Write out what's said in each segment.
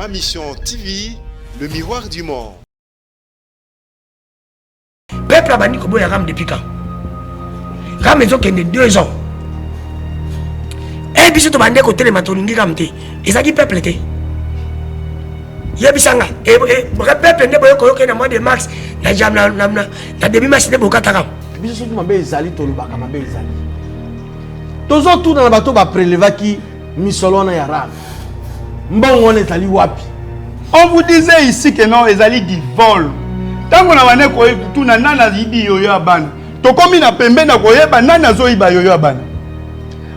Ma mission TV, le miroir du monde. Peuple a banni Kobo et Ram depuis quand? Ram est donc 2 ans. Et puis si tu bandes côté les matoningi Ram te, et ça qui peuple te. Yebisanga et peuple ne boyo koyoke na mois de mars na jam na début mars ne bokata Ram. Biso soki mabe ezali tolobaka mabe ezali. Tozo tout dans le bateau ba prélevaki misolo na ya Ram. Mbongo ne ezali wapi? On vous disait ici que non, ezali du vol. Tant qu'on a vané ko tout na nana yibi yoyo abana. To komi na pembe na koyeba nana zo yiba yoyo abana.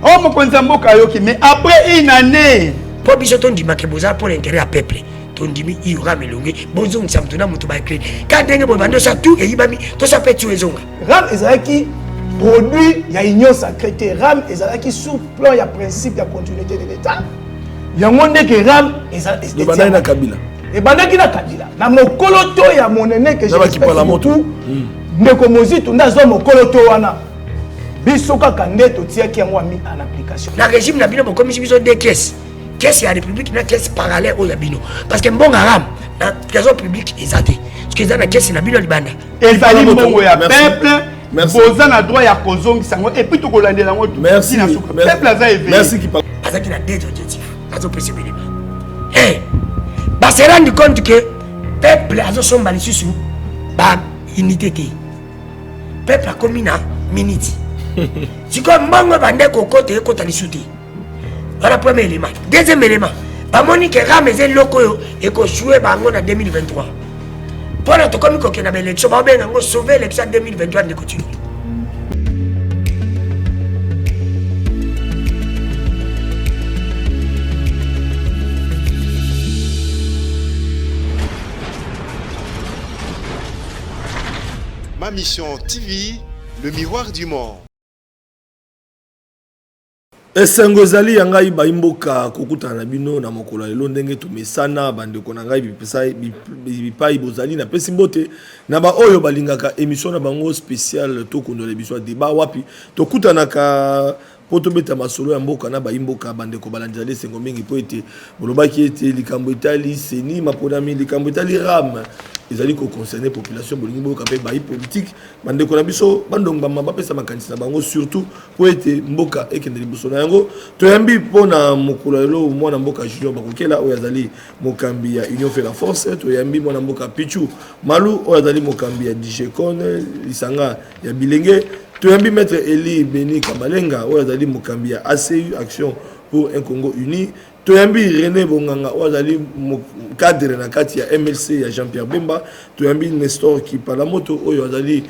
On mo konza mboka yoki mais après une année pour biso ton di makeboza pour l'intérêt à peuple. Ton dimi il y aura melongé bonzo msamtuna mutu ba créer. Quand dengue bo bando ça tout et yibami to ça peut tuer zonga. Ram ezalaki produit ya union sacrée. Ram ezalaki sous plan ya principe ya continuité de l'état. Yango ndeke Ram ezalaki Bana na Kabila. Et bandaki na Kabila. Na mokolo to ya monene que je respecte beaucoup. Ndeko Mozitu ndazo mokolo to wana. Biso kaka nde to tiaki yango ami en application. Na régime na bino bokomi biso deux caisses. Caisse ya république na caisse parallèle au yabino. Parce que mbonga Ram na trésor public ezate. Parce que na caisse na bino libanda. ezali mbongo ya peuple. Boza na droit ya kozongisa ngo et puis to kolandela ngo tout. Merci. Peuple aza éveillé. Merci qui parle. Azaki na deux objectifs. Azo persévérer. Eh, bah se rendre compte que peuple azo somba lisusu ba unité te. Peuple a commis na minute. Si comme mbongo bande kokote ekota lisusu te. Voilà le premier élément. Deuxième élément, Bamoni que Ram est loko et qu'on joue bango en 2023. Pour notre commis qu'on a l'élection, on va sauver l'élection 2023 de continuer. Ma mission TV, le miroir du monde. Esengo zali ya ngai baimboka kokutana na bino na mokolo lelo ndenge tumesana bandeko na ngai bipai bozali na pesi mbote na ba oyo balingaka émission na bango spécial to kondola biso débat wapi tokutana ka poto beta masolo ya mboka na baimboka bandeko balanjale sengo mingi po ete bolobaki ete likambo etali seni mapodami likambo etali Ram ezali ko concerner population bolingi boka pe bayi politique bandeko na biso bandonga mamba pesa makanisi na bango surtout po ete mboka ekende liboso na yango toyambi pona mokolo lelo mwana mboka junior bakokela oyo azali mokambi ya Union fait la force toyambi mwana mboka Pichu Malu oyo azali mokambi ya Dijekon lisanga ya Bilenge toyambi maître Eli Beni Kamalenga oyo azali mokambi ya ACU Action pour un Congo uni toyambi René Bonganga ozali cadre na kati ya MLC ya Jean-Pierre Bemba toyambi Nestor Kipalamoto oyo azali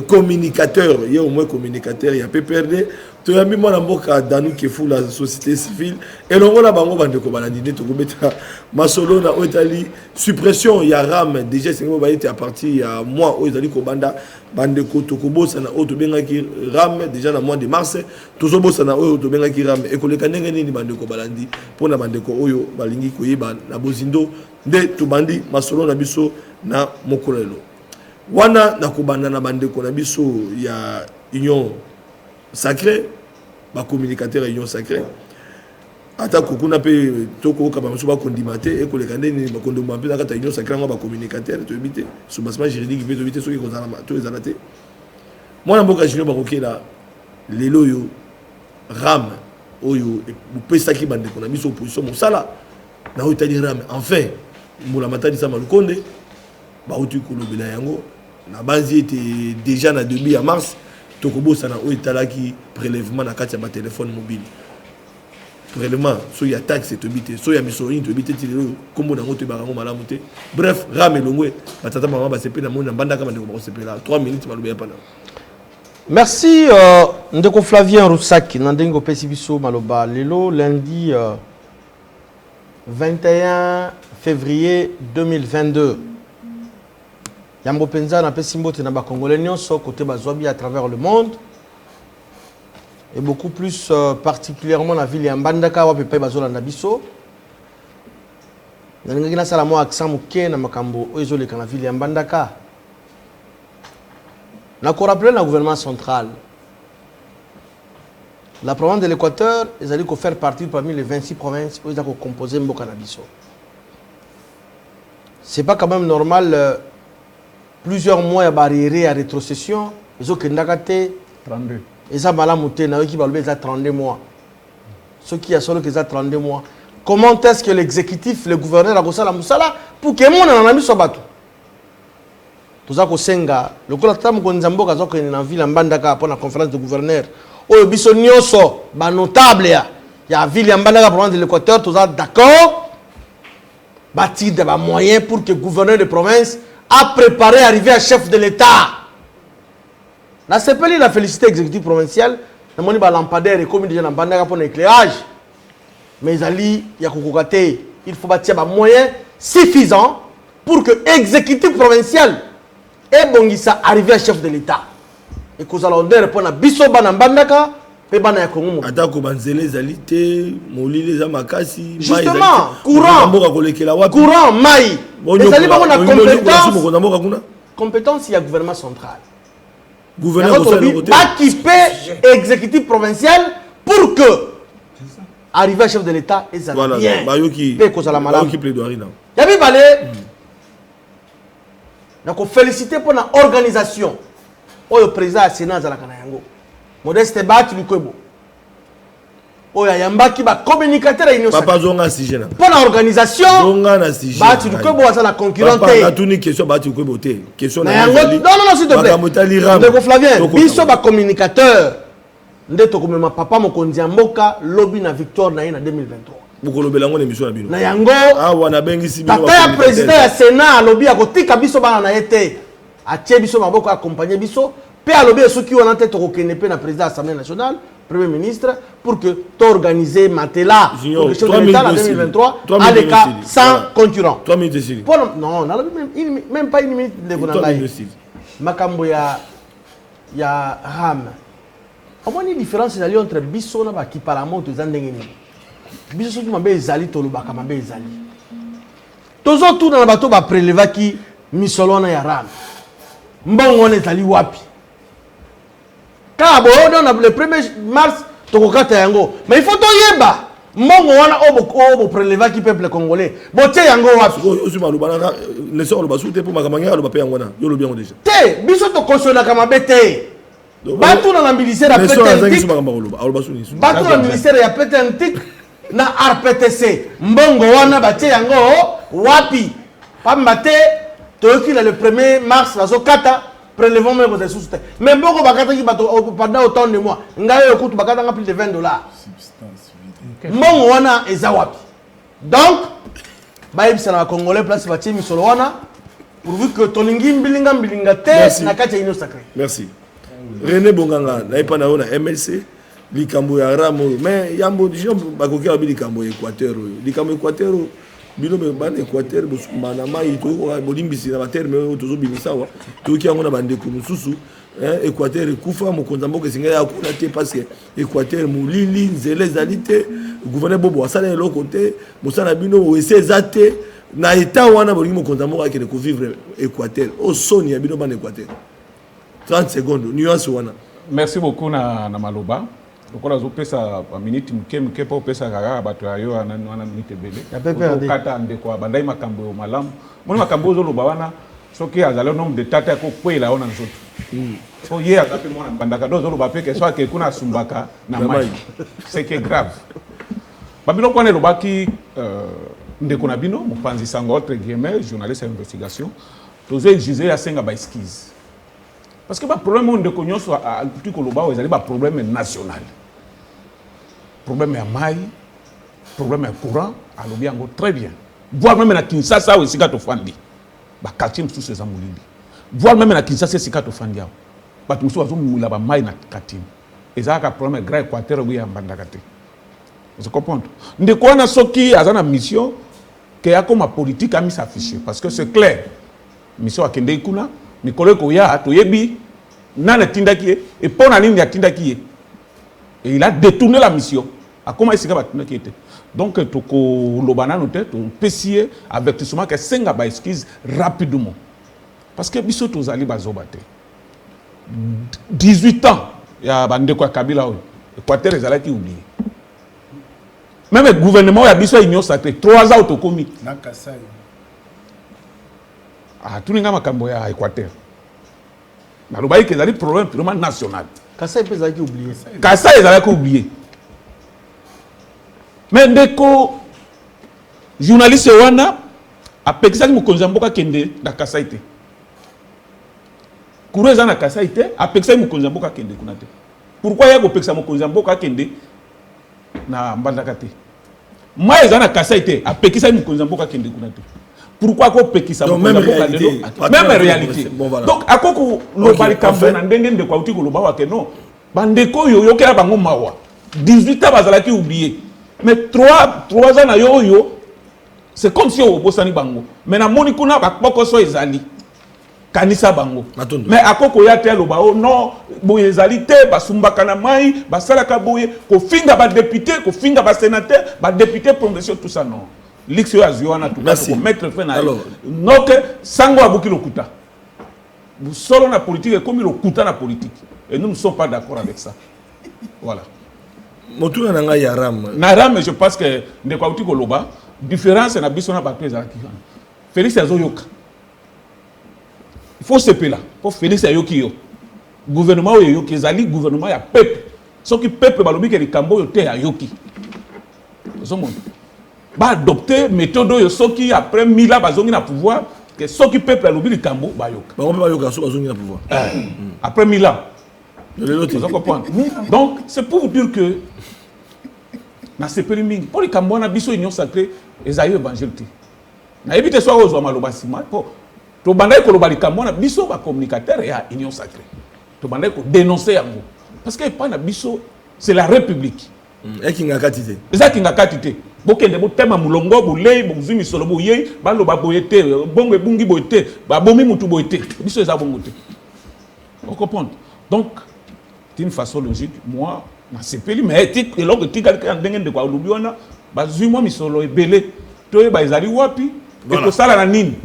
communicateur ye au moins communicateur ya PPRD toyambi mwana mboka Danu Kefu la société civile elongo na bango bandeko balandine tokobeta masolo na otali suppression ya Ram déjà c'est ngo bayete à partir ya mois oyo ezali ko banda bandeko tokobosa na oto bengaki Ram déjà na mois de mars tozobosa na oyo to bengaki Ram ekoleka ndenge nini bandeko balandi pona bandeko oyo balingi koyeba na bozindo nde tobandi masolo na biso na mokolelo wana na kobanda na bandeko na biso ya Union Sacrée ba communicateur Union Sacrée ata kokuna pe toko ka ba muso ba kondimate ekoleka ndeni ba kondoma pe na kata Union Sacrée ngo ba communicateur to ebite sous basement juridique pe to ebite soki kozala to ezalate mwana mboka junior ba kokela lelo yo Ram oyo upesaki bandeko na biso opposition mosala na oyo tali Ram enfin mbula matadi sa malukonde ba uti kolobela yango na banzi était déjà na début ya mars tokobosa na oyo talaki prélèvement na kati ya ba téléphone mobile prélèvement so ya taxe to bité so ya misori to bité tilelo kombo na ngoto ba ngo malamu te bref Ram elongwe batata mama ba sepe na mona bandaka bandeko ba sepela 3 minutes malobe ya pana. Merci Ndeko Flavien Roussaki Nandengo Pesibiso Maloba Lelo lundi 21 février 2022. Yambo Penza na Pesimbo te na ba Congolais nyonso côté bazwabi à travers le monde et beaucoup plus particulièrement la ville ya Mbandaka wa pepe bazola na biso. Nandenga na sala mo accent muke na makambo oyo le kana ville ya Mbandaka. On a rappelé le gouvernement central. La province de l'Équateur, ils allaient faire partie parmi les 26 provinces où ils ont composé Mboka Nabiso. c'est pas quand même normal plusieurs mois à barrière à rétrocession ils ont que ndakate 32 et ça malamouté na qui va lever ça 32 mois ceux qui a solo que ça 32 mois comment est-ce que l'exécutif le gouverneur a gossala musala pour que mon en ami soit battu tout ça ko senga le ko la tam ko nzamboka zo ko na ville mbandaka pour la conférence de gouverneur oyo biso nyonso ba notable ya ville mbandaka province de l'Équateur tout ça d'accord bâtir des moyens pour que le gouverneur de province a préparé arriver à chef de l'État. La CPL la félicité exécutif provincial, la monnaie ba lampadaire et comme déjà dans bandaka pour l'éclairage. Mais il faut bâtir des moyens suffisants pour que l'exécutif provincial ait bon ça arriver à chef de l'État. Et que ça leur répondre à biso bana bandaka. Atako banzele zalité, molile za makasi, justement, courant, maï. Les alliés ont compétence. Compétence, il y a gouvernement central. Gouvernement qui peut exécutif provincial pour que arriver à chef de l'État et ça voilà, bien. Bayoki plaidoirie non. Il y a balé. Donc féliciter pour l'organisation. Le président du Sénat à la Kanayango. Modeste Bati Lukwebo. Oya yamba ki ba communicateur union sacrée. Papa zonga sujet na. Pour l'organisation. Zonga na sujet. Bati Lukwebo wa la concurrente. Papa na tuni question Bati Lukwebo te. Question na. Non s'il te plaît. Ndeko Flavien, biso ba communicateur. Ndeto komema papa mokonzi mboka lobby na victoire na ina 2023. Bokolobela ngo émission na bino. Na yango. Ah wana bengi si bino. Papa ya président ya Sénat lobby akotika biso bana na yete. Atie biso maboko accompagner biso. À l'objet ceux qui ont en tête au Kenepe, le président de l'Assemblée nationale, Premier ministre, pour que tu organises Matela pour le chef de l'État en 2023 à l'écart sans concurrent. 3 minutes ici. Non, même pas une minute de Gonangaï. Makambo ya Ram. Au moins, il y a une différence entre Bisso qui parle de Zandengeni. Bisso qui m'a dit Zali, Tolubaka m'a dit Zali. Tous autour dans le bateau, va prélever qui Missolona ya Ram. Mbongo on est allé wapi. Car le 1er mars, mais il faut que yeba. Mongo wana obo préleva qui peuple congolais. Boté yango wapi. Osu malubana ne sort le basute pour makamanga le papier ngwana. Yo lo bien déjà. Te, biso to kosona kama bete. Batu na ministère ya pété. Batu na ministère ya pété na RPTC. Mbongo wana baté yango wapi. Pambate toki le 1er mars bazo kata. Prélevons même vos sous. Mais beaucoup de pendant autant de mois, ngayo coûte bakata plus de $20. Mon wana ezawapi. Donc, baïb ça na congolais place bati misolo wana pourvu que tolingi mbilinga te na kati ino sacré. Merci. René Bonganga na epa na ona MLC likambo ya ramo mais yambo dijon bakoki abi likambo Équateur. Likambo Équateur bino be ban Équateur bosumana mai to bolimbisi na baterme tozo bimisawa to ki yango na bande ko mususu Équateur kufa mokonza mboka singa ya kuna te parce que Équateur mulili nzele zalité gouverneur bobo asala eloko te mosala bino ese zate na état wana bolingi mokonza mboka akene ko vivre Équateur o soni ya bino ban Équateur 30 secondes nuance wana. Merci beaucoup na maloba. Donc on pesa minute mke po pesa kaka bato ayo wana minute bele kata ndeko bandai makambo malamu moni makambo zo loba wana soki azalo nombre de tata ko kwela ona nzoto so ye azape mona bandaka dozo loba pe ke so ke kuna sumbaka na mai c'est que grave babilo kone loba ki ndeko na bino mopanzi sango entre guillemets journaliste d'investigation tozo exiger ya senga ba esquisse parce que ba problème ndeko nyonso a tout ko loba ezali ba problème national. Problème à maï, problème à courant, à l'obiango très bien. Voir même à Kinshasa ou Sikato Fandi. Bah quartier sous ces amoulini. Voir même à Kinshasa Sikato Fandi. Bah tout ça moula ba maï na quartier. Et ça a problème grave Équateur oui en bandakate. Vous comprenez? De quoi on a soki à une mission que a comme politique a mis s'afficher parce que c'est clair. Mission à Kende Kuna, Nicolas Koya to yebi nana tindaki et pour na ligne tindaki. Et il a détourné la mission. À comment est-ce qu'il va tourner qui était? Donc, toko lobana noté, to pessier avertissement que senga ba excuse rapidement. Parce que biso tozali bazobate. 18 ans, il y a bande quoi Kabila Équateur ezala qui oublié. Même le gouvernement a biso union sacrée 3 ans autocomi. Ah, tout le monde à Équateur. Mais le que c'est un problème purement national. Kassai peut être oublié. Kassai est oublié. Mais ndeko journaliste wana a pekisa ki mokonzi mboka kende na Kassai te. Coureza na Kassai te a pekisa ki mokonzi mboka kende kuna te. Pourquoi ya go pekisa mokonzi mboka kende na Mbandaka te? Moi eza na Kassai te a pekisa ki mokonzi mboka kende kuna te. Pourquoi ko pekisa mokonzi mboka kende? Même réalité. Donc akoko lo bali kambo na ndenge ndeko auti ko lo bawa ke non. Bandeko yo yokela bango mawa. 18 ans bazalaki oublié. Mais 3 ans yo c'est comme si on bossani bango. Mais na moni kuna bakpoko so ezali. Kanisa bango. Mais akoko ya te loba o non boye ezali te basumbaka na mai basalaka boye ko finga ba député ko finga ba sénateur ba député provincial tout ça non. L'ixio azuana tout ça pour mettre fin à donc sango abuki lokuta. Vous solo na politique et comme lokuta na politique et nous ne sommes pas d'accord avec ça. Voilà. Motu na nga ya ram. Na ram je pense que ndeko auti ko loba différence na biso na bato ezalaki. Félix azoyoka. Il faut se là. Pour Félix ayoki yo. Gouvernement yoki ezali gouvernement ya peuple. Ce qui peuple balobi ke likambo yo te ayoki. Zo monde. Ba adopter méthode yo soki après 1000 ans bazongi na pouvoir que ce qui peuple alobi likambo ba yoka. Ba on peut yoka so bazongi na pouvoir. Après 1000 ans. Vous comprenez? Donc c'est pour vous dire que na sepeli mingi pour likambo na biso union sacrée ezayo évangile te. Na éviter soit aux maloba sima po to bandai ko loba likambo na biso ba communicateur ya union sacrée. To bandai ko dénoncer yango parce que pas na biso c'est la république. Ekinga katité. Eza kinga katité. Bokende bo tema mulongo bolei bozumi solo boyei ba loba boyete bongo ebungi boyete ba bomi mutu boyete. Biso eza bongo te. Vous comprenez? Donc d'une façon logique, moi, na sepeli mais éthique et l'autre tika ndenge de kwa lubiona bazuma misolo ebele to ba ezali wapi et ko sala na nini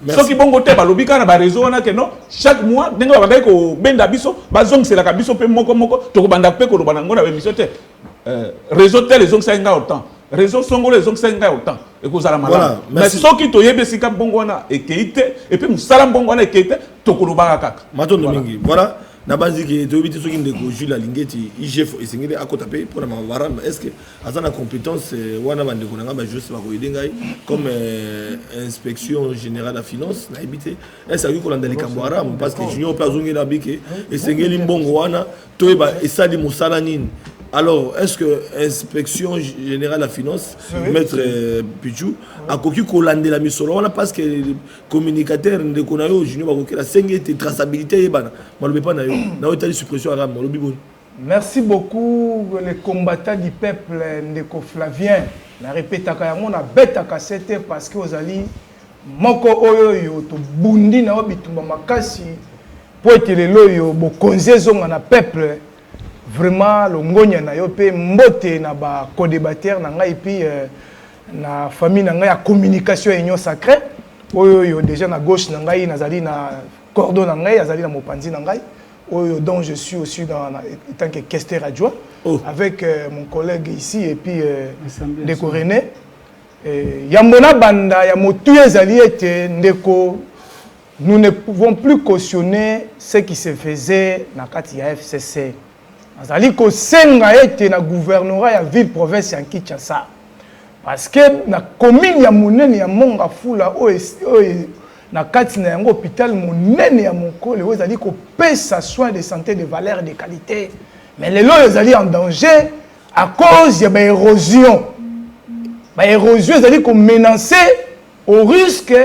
so ki bongo te ba lobika na ba réseau na que non chaque mois ndenge ba bandai ko benda biso bazong c'est la kabiso pe moko to ko banda pe ko lobana ngona ba émission te réseau tel les ongs nga autant réseau songo les ongs nga autant et ko sala malama mais so ki to yebe sika bongo na et keite et puis musala bongo na et keite to ko lobaka kaka matondo mingi voilà. Na base que tu habites sur une déco Jules Lingeti IGF et singé à côté pour la mavara est-ce que à la compétence wana bande konanga ba juste ba ko idengai comme inspection générale de la finance na habité est-ce que ko ndali kambara parce que junior pas zongi na bike et singé limbongo wana to ba esali musala nini. Alors, est-ce que l'inspection générale de la finance, maître Pichou, a coquille colandé la mission parce que les communicateurs de Konayo, Junior Baroque, la traçabilité, na suppression arabe. Merci beaucoup les combattants du peuple Ndeko Flavien. La répète à mon bête à cassette parce que vous allez moko oyo to bundi na obitumba makasi pour être le loyo bo konzezo na peuple. Vraiment le ngonya na yo pe mbote na ba co-débatteur na ngai puis na famille na ngai ya communication et union sacrée oyo yo déjà na gauche na ngai nazali na cordon na ngai azali na mopanzi na ngai oyo dont je suis aussi dans tant que questeur adjoint avec mon collègue ici et puis Ndeko René yambona banda ya motu ezali ete ndeko nous ne pouvons plus cautionner ce qui se faisait na kati ya FCC. Azali ko senga ete na gouvernorat ya ville province ya Kinshasa parce que na commune ya monene ya Monga Fula o na kati na yango hôpital monene ya Mokole o ezali ko pesa soins de santé de valeur et de qualité mais les lots ezali en danger à cause ya ba érosion ezali ko menacer au risque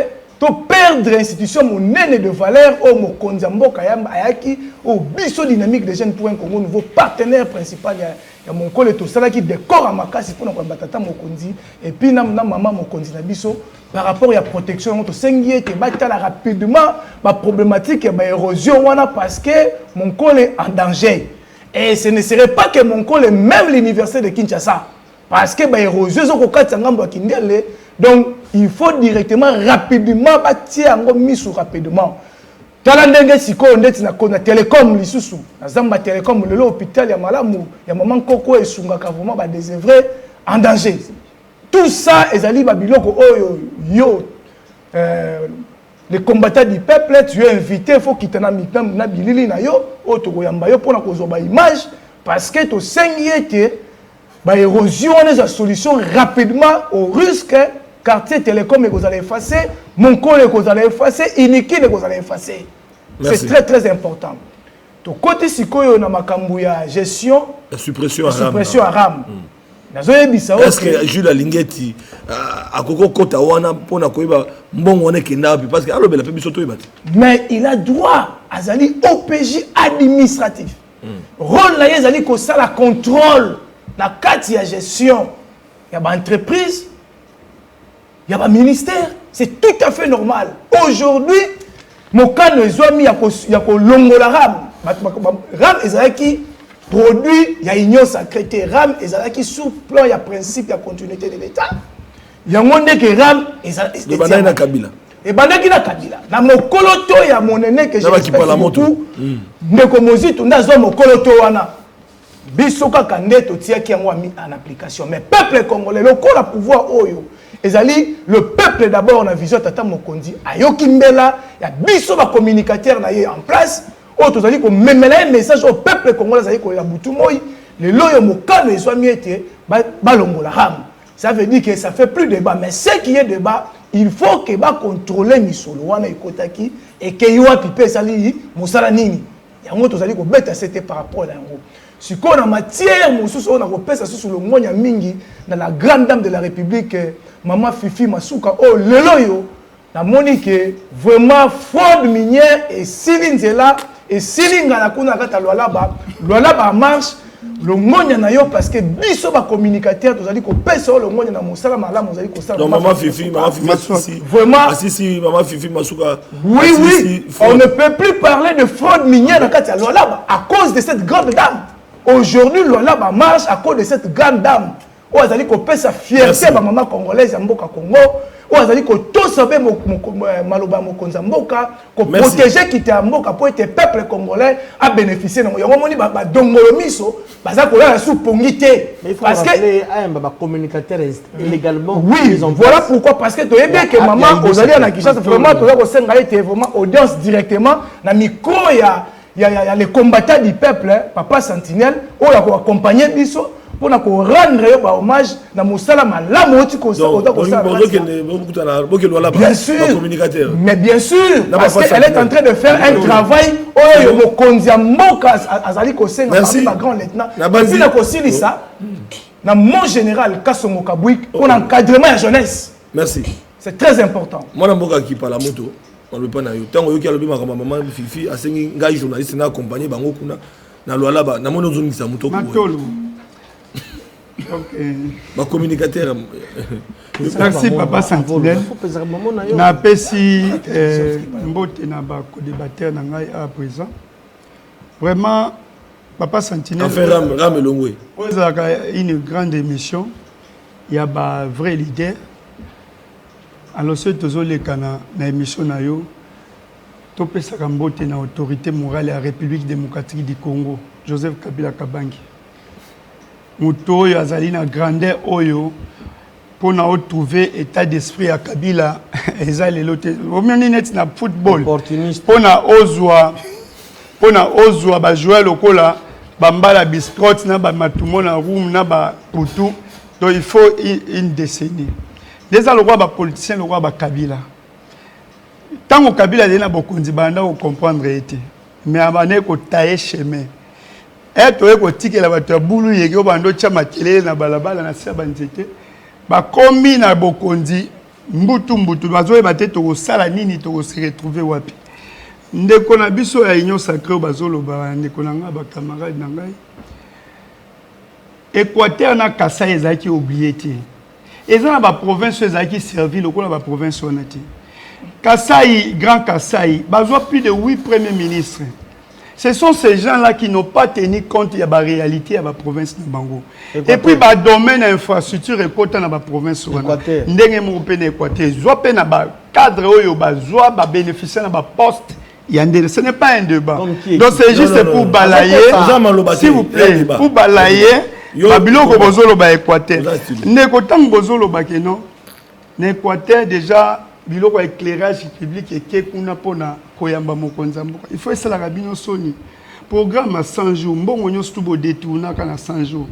de perdre l'institution monnaie de valeur au mokonzi mboka yamba ayaki au biso dynamique des jeunes pour un Congo nouveau partenaire principal ya Monkole to sala qui décore à makasi pour na batata mokonzi et puis na maman mokonzi na biso par rapport à la protection to sengi ete batala rapidement ba problématique ya ba érosion wana parce que Monkole est en danger et ce ne serait pas que Monkole même l'université de Kinshasa parce que ba érosion zo ko katsa ngambo kindele. Donc, il faut directement, rapidement, bâtir un mission rapidement. Talandenge siko ondeti na kona télécom lisusu. Na zamba télécom le hôpital ya malamu, ya maman koko et sungaka vraiment ba désœuvré en danger. Tout ça ezali ba biloko oyo yo les combattants du peuple, tu es invité, il faut quitter na bilili na yo, auto yamba yo pour na kozoba image parce que to sengiete ba érosion on a solution rapidement au risque quartier télécom que vous allez effacer, mon collègue que vous allez effacer, Iniki que vous allez effacer. C'est très très important. To côté sikoyo na makambu ya gestion, la suppression à RAM. Est-ce que Jules Alingeti a kota wana pona koyeba mbongo wana kenda parce que alobela pe biso toyeba. Mais il a droit à zali OPJ administratif. Rôle la yezali ko sala contrôle la carte ya gestion. Il y a ba entreprise, il y a ba ministère, c'est tout à fait normal. Aujourd'hui, mon cas ne soit mis à ko longola RAM. RAM ezalaki produit, il y a union sacrée, RAM, et sous plan, il y a principe, il y a continuité de l'État. Il y a un monde qui RAM, et ça. Et Banda na Kabila. Et Banda na Kabila. Dans mon coloto, il y a mon aîné que je respecte beaucoup. Ndeko Mozito, nous avons mon coloto wana. Bisoka Kande, Totia qui a mis en application. Mais peuple congolais, le col a pouvoir oyo. Ezali, le peuple d'abord, on a vision Tata Mokondi. Ayoki Mbela, il y a bisoka communicateur en place. Oh, tu as dit que même un message au peuple congolais, le loyo mokano soit miété, balongo la ram. Ça veut dire que ça fait plus de débat. Mais ce qui est débat, il faut que va contrôler misolo wana ikotaki et que yoa pipe sali musala nini. Yango tu as dit que beta c'était par rapport à yango. Si qu'on a matière mususu on a repesa sur le monya mingi dans la grande dame de la République maman Fifi Masuka oh le loyo na monique vraiment fraude minière et silinzela. Et si l'ingala kuna kata loalaba marche le monya na yo parce que biso ba communicateur tu allez ko pesa le monya na mosala malamu vous allez ko sala maman Fifi vraiment si maman Fifi Masuka oui on ne peut plus parler de fraude minière na kata loalaba à cause de cette grande dame aujourd'hui loalaba marche à cause de cette grande dame oh allez ko pesa fierté ba maman congolaise ya mboka Congo oh allez ko to saber maloba mokonza mboka ko protéger qui te mboka pour être peuple congolais à bénéficier na yango moni ba dongolo miso baza ko la sous pongité parce que ba communicateur illégalement oui voilà pourquoi parce que to yebé que maman ozali na Kinshasa vraiment to ko senga été vraiment audience directement na micro il y a les combattants du peuple papa Sentinelle oh la ko accompagner biso pour rendre hommage à Moussala Malamu bien sûr, mais bien sûr, parce qu'elle est en train de faire un travail dans mon général Kassongo Kabouik pour l'encadrement de la jeunesse. Merci. C'est très important. Moi, je suis pas la moto. On ne peut pas y tant que le maman Fifi a signé un journaliste n'a accompagné Bango Kuna na Lualaba na mono zone sa moto. Ma communicateur. Merci papa Sentinelle. Na pesi mbote na ba co-débatteur na ngai à présent. Vraiment papa Sentinelle. Enfin Ram Longwe. Une grande émission. Il y a ba vrai leader. Alors ce tozoleka na émission na yo. Topesaka mbote na autorité morale de la République démocratique du Congo, Joseph Kabila Kabangi. Muto oyo azali na grandeur oyo pour na retrouver état d'esprit à Kabila eza lelo te omoni net na football pour na ozwa ba jouer lokola bambala biscuit na ba matumo na room na ba putu donc il faut une décennie déjà le roi ba politicien le roi ba Kabila tango Kabila dena bokonzi banda ko comprendre été mais abane ko tailler chemin et toi ko tikela bato bulu yeke bando cha makelele na balabala na saba nzete ba komi na bokonzi mbutu bazoye bateto ko sala nini to ko se retrouver wapi ndeko na biso ya union sacrée bazolo ba ndeko na nga ba camarade na ngai Équateur na Kasai ezaki oublié te eza na ba province ezaki servi lokola ba province onati Kasai Grand Kasai bazo plus de 8 premiers ministres. Ce sont ces gens-là qui n'ont pas tenu compte de la réalité de la province de Bango. Et puis, le domaine d'infrastructure est dans la province de Bango. Cadre bénéficier de la poste. Ce n'est pas un débat. Donc, c'est juste pour balayer. S'il vous plaît, pour balayer. L'Équateur, déjà, biloko éclairage public eke kuna pona koyamba mokonza mboka. Il faut essayer la rabino soni. Programme à 100 jours, mbongo nyonso tout bo détourna kana 100 jours.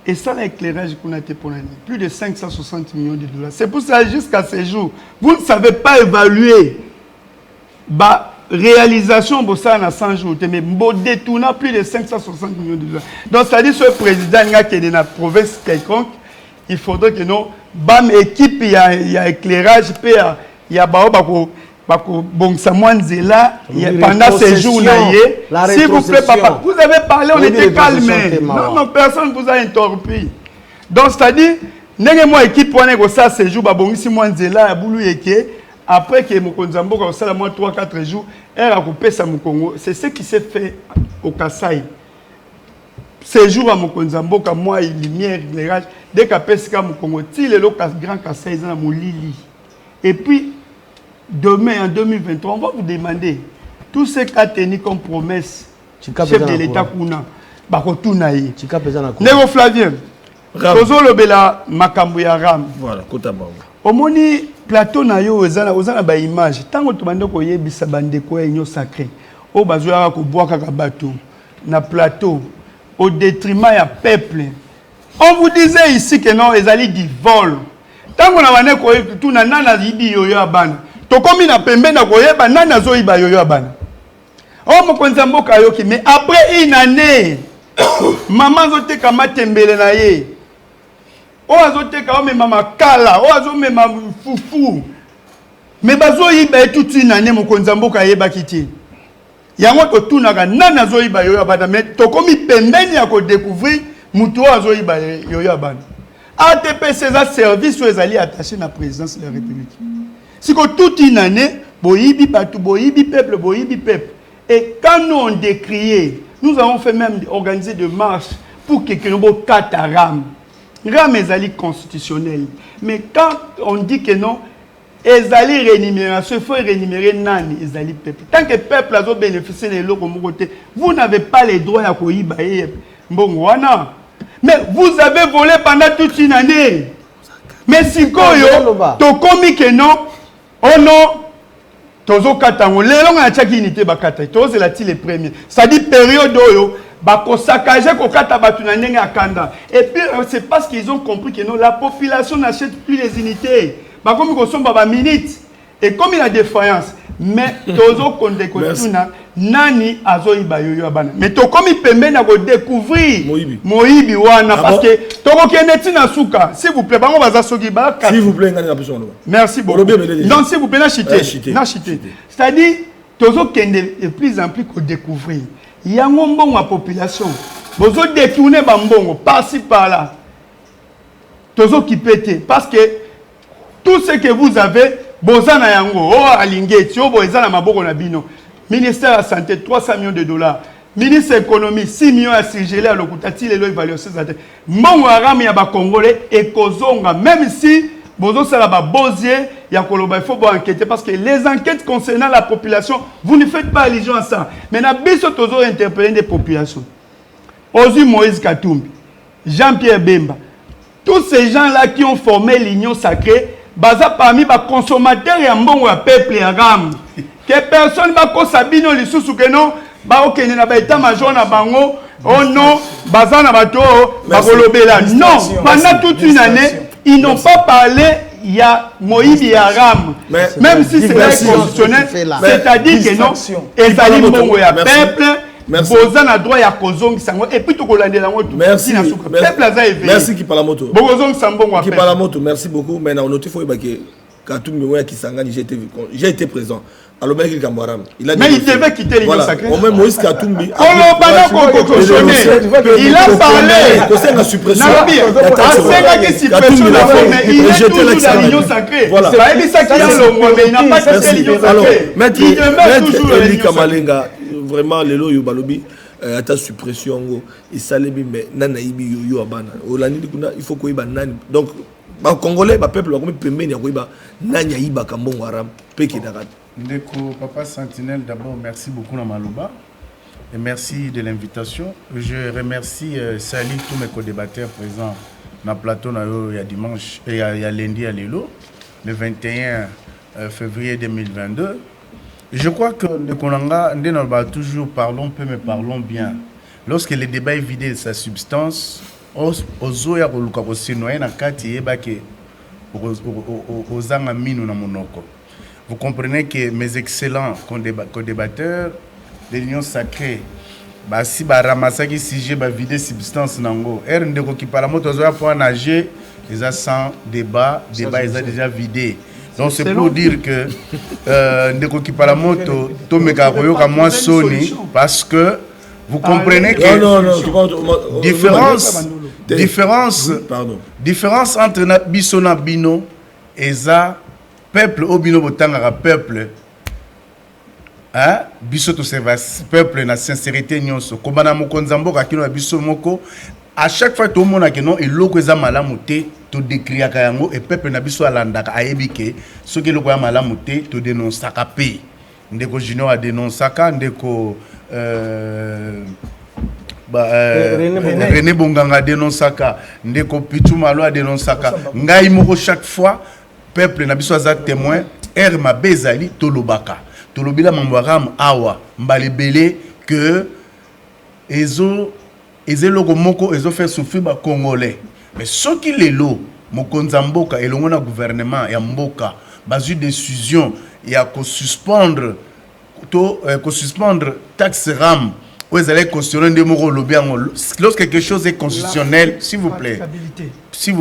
Et ça l'éclairage qu'on a été pour l'année, plus de 560 millions de dollars. C'est pour ça jusqu'à ce jour, vous ne savez pas évaluer bah réalisation de ça en 100 jours, mais bon détourna plus de 560 millions de dollars. Donc ça dit ce président qui est dans la province quelconque, il faudrait que nous, bam équipe, il y a éclairage, il y a bon ça pendant ces jours là, s'il vous plaît papa, vous avez parlé, on était calme, non personne vous a interrompu. Donc c'est à dire n'est moi équipe pour aller ça ces jours bon si moi nzela boulou yeke après que mokonza mboka ça moi 3-4 jours elle a coupé ça mon Congo. C'est ce qui s'est fait au Kasaï. Ces jours à mokonza mboka moi lumière éclairage dès qu'à pesca mon Congo ti le grand Kasaï dans mon lili. Et puis demain, en 2023, on va vous demander tout ce qu'a tenu comme promesse chef de l'État Kuna, Bakotunaï. Négo Flavien, Tozo Lobela Makambu ya Ram. Voilà, Kota Bango. Omoni plateau na yo ozana ba image. Tango tobande ko yebisa bande ko enyo sacré. O bazoya ko bois kaka bateau na plateau au détriment ya peuple. On vous disait ici que non, ils allaient du vol. Tango na bande ko tout na nana yibi yo ya bana. Tokomi na pembe na koyeba nana zo iba yoyo abana. Oh mokonza mboka yoki mais après une année maman zo teka matembele na ye. O azo teka o me mama kala, o azo me mama fufu. Mais bazo iba toute une année mokonza mboka yeba kiti. Yango to tunaka nana zo iba yoyo abana mais tokomi pembeni ya ko découvrir muto azo iba yoyo abana. ATP César service aux alliés attachés à la présidence de la République. Si toute une année, boyibi partout, boyibi peuple. Et quand nous on décrié, nous avons fait même organiser des marches pour que nous ayons Ram. Ram est allié constitutionnel. Mais quand on dit que non, les alliés rémunération, il faut rémunérer nani, les alliés peuple. Tant que le peuple a bénéficié de l'eau, vous n'avez pas les droits à koyiba. Mais vous avez volé pendant toute une année. Mais si koyo, to komi que non. Oh non, tozo katango lelo nga chaki unité bakata tozo la ti les premiers. Ça dit période oyo bako sakaje ko kata batu na ndenge akanda. Et puis c'est parce qu'ils ont compris que non la population n'achète plus les unités. Bako mi ko somba ba minute et comme il a défaillance mais tozo konde ko tuna nani azo iba yoyo abana. Mais to komi pembe na ko découvrir Moyibi wana parce que toko keneti na suka s'il vous plaît bango baza soki ba s'il vous plaît ngani na besoin. Merci beaucoup. Non s'il vous plaît na chité. C'est-à-dire tozo kende de plus en plus ko découvrir. Yango mbongo la population. Bozo détourner ba mbongo par-ci par-là. Tozo qui pète parce que tout ce que vous avez bozana yango o alingeti o boza na maboko na bino. Ministère de la Santé, 300 millions de dollars. Ministre de l'Économie, 6 millions à Sigélé à l'Okutati, et l'évaluation. Mon Arami a Congolais et Kozonga, même si Bozo Salaba Bozier, il faut enquêter parce que les enquêtes concernant la population, vous ne faites pas allusion à ça. Mais nous avons toujours interpellé des populations. Ozu Moïse Katumbi, Jean-Pierre Bemba, tous ces gens-là qui ont formé l'Union sacrée, baza parmi les consommateurs et en bon peuple et en gamme. Que personne ne va sabino les sous que non, ba okene na ba état major na bango, oh non, bazana bato, bakolobela. Non, pendant toute une année, ils n'ont pas parlé, il y a Moïse et Aram. Même si c'est constitutionnel, c'est-à-dire que non, ils allaient bongo ya peuple, bozana droit ya kozong sango et puis to kolande la moto. Merci. Merci qui parle la moto. Bozong sambongo qui parle la moto. Merci beaucoup. Maintenant on notifie que Katumbi Moya qui s'engage, j'ai été présent. Alors, mais il devait quitter l'Union sacrée. Même Moïse Katumbi. Il a parlé. C'est la suppression. Il est toujours dans l'Union sacrée. Voilà. Il n'a pas quitté l'Union sacrée. Il demeure toujours dans l'Union sacrée. Vraiment, les lois Yobalobi, à ta suppression, il s'allait mais nana ibi yo abana. Il faut qu'il y ait nani. Donc, les Congolais, le peuple, il y a nani iba kambon waram, peki darat. Ndeko, Papa Sentinelle, d'abord, merci beaucoup Namaloba. Et merci de l'invitation. Je remercie Sali, tous mes co-débatteurs présents dans le plateau il y a dimanche, il y a lundi à Lelo, le 21 février 2022. Je crois que le Konanga, toujours parlons peu, mais parlons bien. Lorsque le débat est vidé de sa substance, vous comprenez que mes excellents co-débatteurs de l'Union sacrée, si ramassaki sujet vider substance nango, ndeko qui parle moto zoya pour nager, ils ont sans débat ils ont déjà vidé. Donc c'est pour dire que ndeko qui parle moto to meka koyoka moi soni parce que vous comprenez que différence entre biso na bino eza peuple au bino botanga peuple hein biso to service peuple na sincérité nyonso kobana mokonzamboka kino na biso moko à chaque fois tout mona que non eloko eza malamu te to décrire yango et peuple na biso alandaka ayebike ce que eloko ya malamu te to dénonçaka pe ndeko junior a dénonçaka ndeko René Bonganga dénonçaka ndeko Pichu Malo a dénonçaka ngai moko chaque fois peuple na biso aza témoin ma bezali tolobaka tolobila mamboram awa mbalebele que ezelo moko ezo faire souffrir ba congolais mais ce qui lelo mokonza mboka elongo na gouvernement ya mboka bazu décision ya ko suspendre taxe RAM. Vous allez constituer des mots lorsque quelque chose est constitutionnel, s'il vous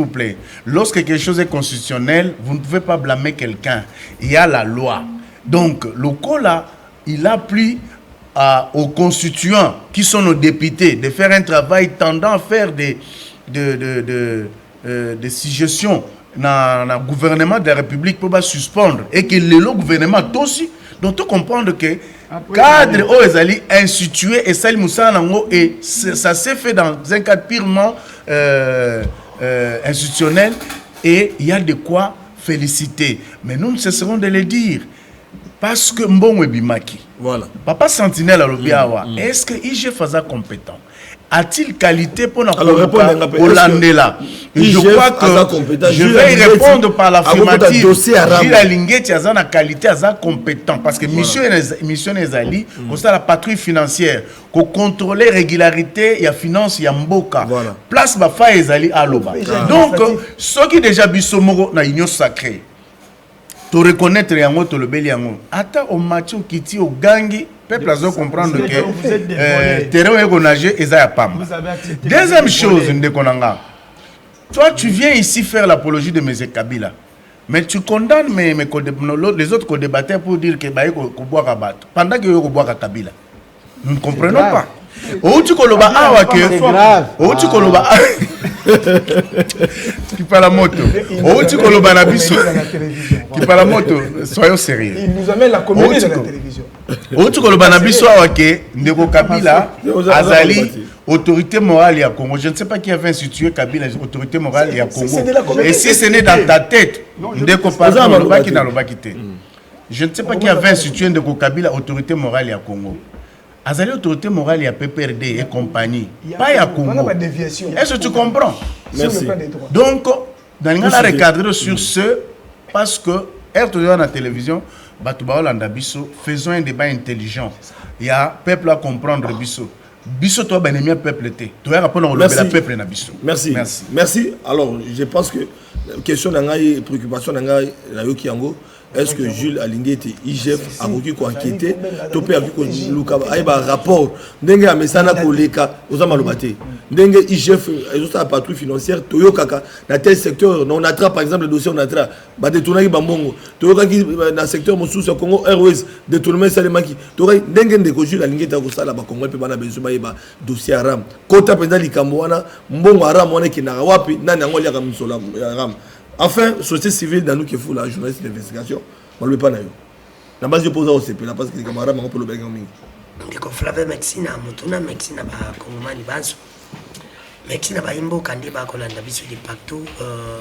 plaît, lorsque quelque chose est constitutionnel, vous ne pouvez pas blâmer quelqu'un. Il y a la loi. Donc, le COLA, il a pris aux constituants, qui sont nos députés, de faire un travail tendant à faire des suggestions dans le gouvernement de la République pour suspendre. Et que le gouvernement aussi, donc tout comprendre que cadre où ils allaient instituer et ça et ça s'est fait dans un cadre purement institutionnel et il y a de quoi féliciter. Mais nous ne cesserons de le dire parce que Mbongo Bimaki, voilà. Papa Sentinelle à l'Obiawa, est-ce que IGF faisait compétent? A-t-il qualité pour nous Hollandais? Je crois que je vais y répondre par l'affirmative. Gilles Alingeti a une qualité, a compétent. Parce que mission Nezali, c'est la patrouille financière, pour contrôler la régularité, il y a finance, il y a Mboka. Place Bafa Ezali à l'Oba. Donc, ceux qui déjà bisomoro dans l'union sacrée, tu reconnaître yango to le beli yango. Ata au match au kiti au gangi. Peuple a comprendre que terrain est nager et ça pas. Deuxième chose, toi tu viens ici faire l'apologie de M. Kabila, mais tu condamnes les autres co-débatteurs pour dire que baïko boire à battre pendant que yo boire à Kabila. Nous ne comprenons pas. Oh tu koloba awa que oh tu koloba qui parle la moto. Oh tu koloba na biso qui parle la moto. Soyons sérieux. Il nous amène la communauté de la télévision. Oh tu koloba na biso awa que ndeko Kabila azali autorité morale ya Congo. Je ne sais pas qui avait institué Kabila autorité morale ya Congo. Et si ce n'est dans ta tête ndeko pardon lobaki na lobaki te. Je ne sais pas qui avait institué ndeko Kabila autorité morale ya Congo. Azali autorité morale ya PPRD et compagnie, pas ya Congo. Est-ce que tu comprends? Merci. Donc, dans le recadrer sur ce, parce que dans la télévision, faisons un débat intelligent. Il y a peuple à comprendre biso. Biso toi ben mieux peuple té. Tu vas répondre au peuple na biso. Merci. Merci. Merci. Alors, je pense que la question d'angai préoccupation d'angai la yoki yango. Est-ce que Jules Alingeti IGF a voulu enquêter topé avec Luka aiba rapport ndenge amesana koleka ozamalobate ndenge IGF ezota patrouille financière toyokaka na tel secteur on attrape par exemple le dossier on attrape ba détourner bambongo toyokaki na secteur mosusu Congo Airways détournement salemaki tokai ndenge ndeko Jules Alingeti akosala ba Congo pe bana bezo ba dossier aram kota penza likambo wana mbongo aram wana kinaka wapi nani yango liaka msola aram. Enfin, société civile dans nous qui faut la journaliste d'investigation, on ne le pas naïo. La base de pose au CP, la base des camarades, on peut le baigner en ligne. Ndiko Flavien Mexina, motuna Mexina ba Kongomani banso. Mexina ba imbo kandi ba kolanda biso di pacto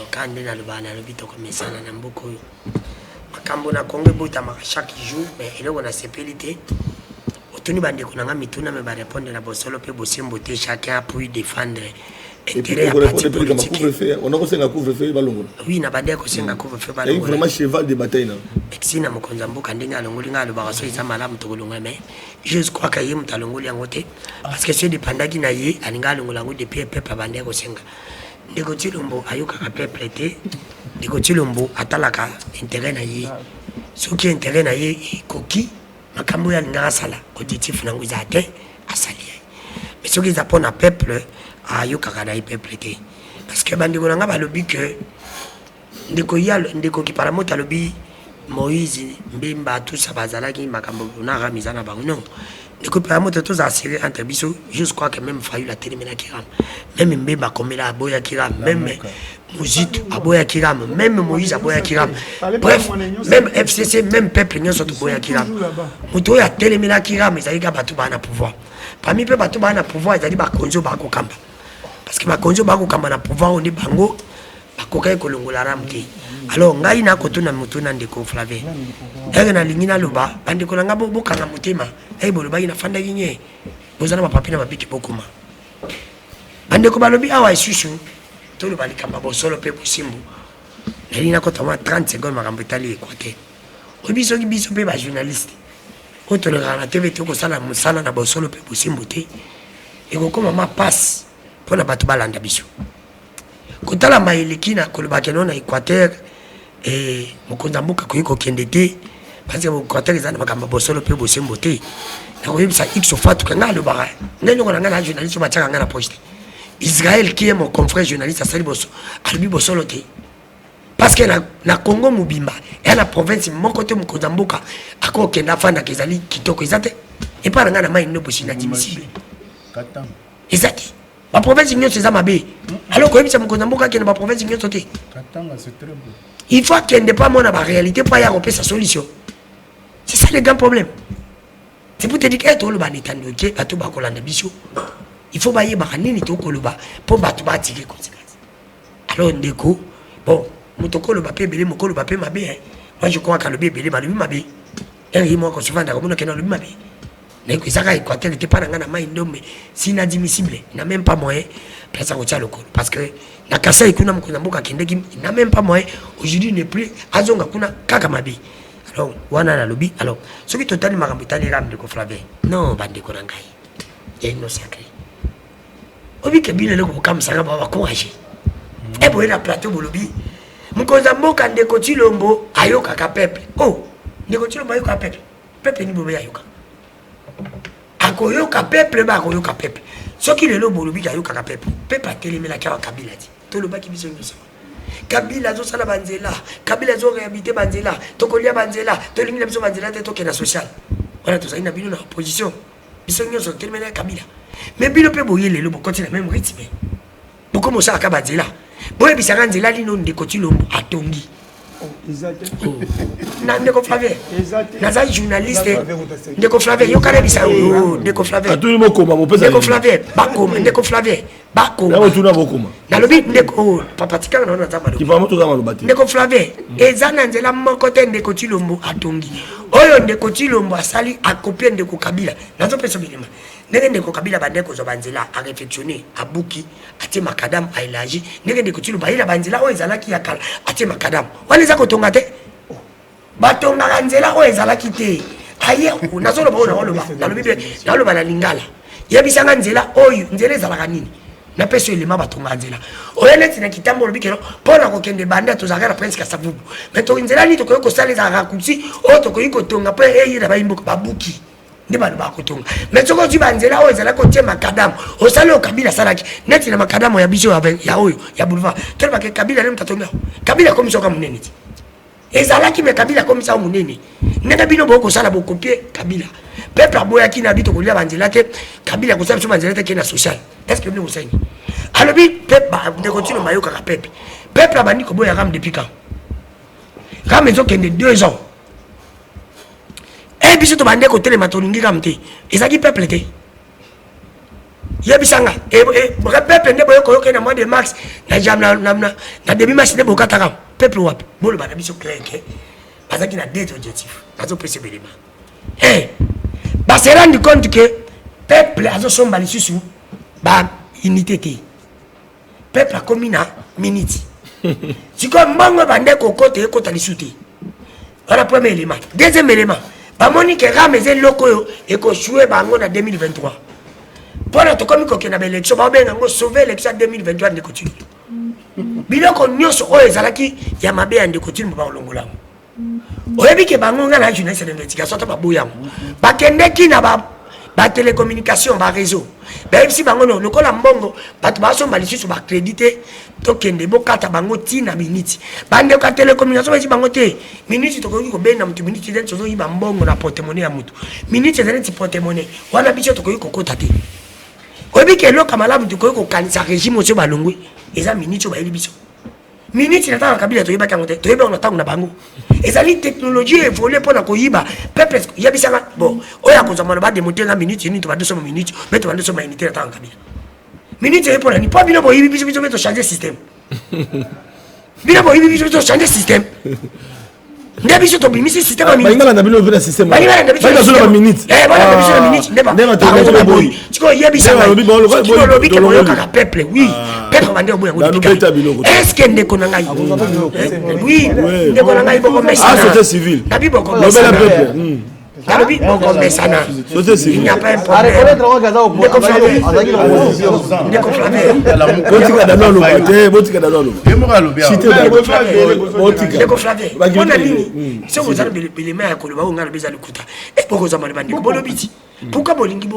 kandi na lubana lobito ko mesana na mboko yo. Makambo na Congo bota ma chaque jour mais eloko na CPLT. Otuni bande ko nanga mituna me ba répondre na bosolo pe bosembo te chacun a pu défendre intérêt ya parti politique. On a conseillé un couvre-feu balongola. Oui, na bande conseillé un couvre-feu balongola. Et vraiment cheval de bataille na. Exina mokonza mboka ndenge alongoli ngalo bakaso isa malamu tokolonga mais je crois que yemu talongoli yango te parce que c'est dépendaki na ye alinga alongola ngo depuis peuple bande kosenga. Ndeko Tshilombo ayoka ka peuple te. Ndeko Tshilombo atalaka intérêt na ye. Soki intérêt na ye koki makambo ya linga sala objectif nango za te asali. Mais soki za pona peuple ayoka ka na peuple te. Parce que bandeko nanga balobi que ndeko ki paramoto alobi Moïse Mbemba tout ça bazalaki makambo na ramizana bango non. Ndeko paramoto tous assuré entre biso, je crois que même Fayu la télémena kiram. Même Mbemba komela aboya kiram, même Mouzit aboya kiram, même Moïse aboya kiram. Bref, même FCC, même peuple nyoso to boya kiram. Muto ya télémena kiram, ezali ka batu bana pouvoir. Parmi peu batu bana pouvoir, ezali ba konzo ba ko kamba. Parce que ba konzo ba ko kamba na pouvoir on est bango bakokai kolongola ramte. Alors ngai na kotuna mutuna ndeko Flavie. Ere na lingina loba bandeko na ngabo bokanga mutema. Boloba ina fanda ginye. Bozana ba papi na babiki bokuma. Bandeko balobi awa isusu. Tolo bali kamba bosolo pe busimbu. Nalina ko tama 30 secondes makambo etali Équateur. Obiso ki biso pe ba journaliste. Ko to le rana TV to ko sala musala na bosolo pe busimbu te. Eko koma ma passe pona batu balanda biso. Kotala maelekina kolobaki na Équateur et mokonza mboka koyiko kende te parce que Équateur ezana makambo bosolo pe bosembo te na koyebisa x fatu kanga lo bara ndenyo na ngana journaliste ba tsaka ngana poste Israël qui est mon confrère journaliste asali boso albi bosolo te parce que na Congo mobimba et la province mon côté mokonza mboka ako kenda fanda kezali kitoko ezate et pas ngana mai no bosina dimisible katanga ezati la province ignote ses amabé. Alors que c'est mon conamboka qui est dans la province ignote. Il faut qu'il n'y ait pas mon réalité pour y avoir sa solution. C'est ça le grand problème. C'est pour te dire que tout le monde est en train de tout bakola bisou. Il faut bailler baranini to koloba pour battre tirer conséquence. Alors ndeko bon, mutoko le bapé belé moko le bapé mabé. Moi je crois que le bébé mabé mabé. Et moi quand souvent dans le canal le mabé. Mais que ça a Équateur n'était pas dans la main mais c'est inadmissible. Il n'a même pas moyen place à le col parce que la casse est kuna mkonamboka kendeki il n'a même pas moyen aujourd'hui n'est plus azonga kuna kakamabi. Alors wana na lobby alors ce qui totalement marambitali ram de Flavie. Non bande ko ngai. Il y a une sacré. Obi ke bile le ko kam sanga ba courage. Et pour la plateau bolobi mkonamboka ndeko Tshilombo ayoka ka peuple. Oh, ndeko Tshilombo ayoka peuple. Peuple ni bobe ayoka. Akoyoka peuple ba akoyoka peuple. Ce qui le lobo lobi ayoka ka peuple. Peuple a télémela ka Kabila dit. To loba ki biso nyoso. Kabila zo sala banzela, Kabila zo réhabiter banzela, to kolia banzela, to lingila biso banzela te to kena social. Voilà tout ça ina bino na opposition. Biso nyoso télémela Kabila. Mais bino pe boye le lobo continue même rythme. Boko mo sala ka banzela. Boye bisanga nzela lino ndeko Tshilombo atongi. Ndeko Flavie naza journaliste ndeko Flavie yo kale bisa ndeko Flavie atuni mokoma mopesa ndeko Flavie bakoma ndeko Flavie bakoma na tuna bokoma nalobi ndeko papa tika na nzamba lo kipa moto kama lobati ndeko Flavie ezana nzela moko te ndeko Tshilombo atongi oyo ndeko Tshilombo asali akopie ndeko Kabila nazo pesa bilema ndeko Kabila bandeko zo banzela a réfectionner abuki ati makadam a élargi ndeko Tshilombo ila banzela o ezalaki yakala ati makadam wale za kotonga te batonga nzela o ezalaki te aye nazolo ba ona naloba na lingala yebisanga nzela oyo nzela ezalaka nini na peso elema batonga nzela oyo neti na kitambo lobikelo pona kokende banda tozakala prince kasavubu mais to nzela ni tokoyo kosala ezalaka kusi oyo tokoyi kotonga po eyira bayimboka babuki ndi bano bakotonga mais soko zi banzela oyo ezalaki otie makadamu osali oyo Kabila asalaki neti na makadamu ya biso ya oyo ya boulevard tolobake Kabila nde mutatonga Kabila komisoka monene ti ezalaki me Kabila komisa monene ndenge bino bokosala bokopie Kabila peuple aboyaki na bito kolia banzela te Kabila kosala biso banzela te ke na social est-ce que bino kosani alobi peuple ndeko Tshilombo ayokaka peuple abandi koboya ram depuis quand ram ezokende 2 ans et biso to bande ko telema to lingi kam te ezaki peuple te yebisanga peuple ne boyo koyoka na mois de mars na jam na début mars ne bokata kam peuple wapi bolo bana biso clair que bazaki na deux objectifs bazo pese belema ba se rendre compte que peuple azo somba lisusu ba unité te peuple a commis na minute. Si comme mango bande côté les soutés. Voilà le premier élément. Deuxième élément, Bamoni que ramène loko et que jouer bango en 2023. Pour notre comme qu'on a l'élection, on va sauver l'élection 2023 de coutume. Bilo ko nyonso oyo ezalaki ya mabe ya ndeko tini ba olongola. Oyebi ke bango nga na journaliste d'investigation ta ba boyango. Ba kendeki na ba télécommunication ba réseau. Ba si bango no lokola mbongo bato ba so malisu ba créditer to kende bokata bango tina minute. Bande ka télécommunication ba si bango te minute to ko bena mutu minute den so yiba mbongo na porte-monnaie ya mutu. Minute zane ti porte-monnaie. Wana biso to ko kokota te. Oyebi ke lo kamala mutu ko kanisa régime oso balongwe. Eza minute ba elibiso. Minute na tanga kabila to yiba kango te. To yiba na tanga na bango. Eza li technologie évoluer pour na ko yiba. Peuple yabisa nga bon. Oya ko zamana ba démonter na minute ni to ba 200 minutes, mais to ba 200 minutes na tanga kabila. Minute e pour na ni pas bino bo yibi biso biso to changer système. Bino bo yibi biso to changer système. Ndabiso to bimisi système a minute. Balinga na bino na système. Balinga na biso na minute. Bana biso na minute ndeba. Ndeba to boy. Tiko yebisa nga. Tiko lobi ke boyo kaka peuple. Oui. Peuple bande oboya ngo. Est-ce que ndeko na ngai? Oui. Ndeko na ngai boko mesa. Ah, société civile. Nabi boko mesa. Nobel peuple. Nabi boko mesa na. Société civile. Il n'y a pas un problème. Ndeko Flavien. Botika dano lo bate, botika dano lo. Cité Ndeko Flavien. Bona nini? So vous allez les mains à koloba on ngala beza likuta. Et boko za malibandi ko bolobiti. Pourquoi bolingi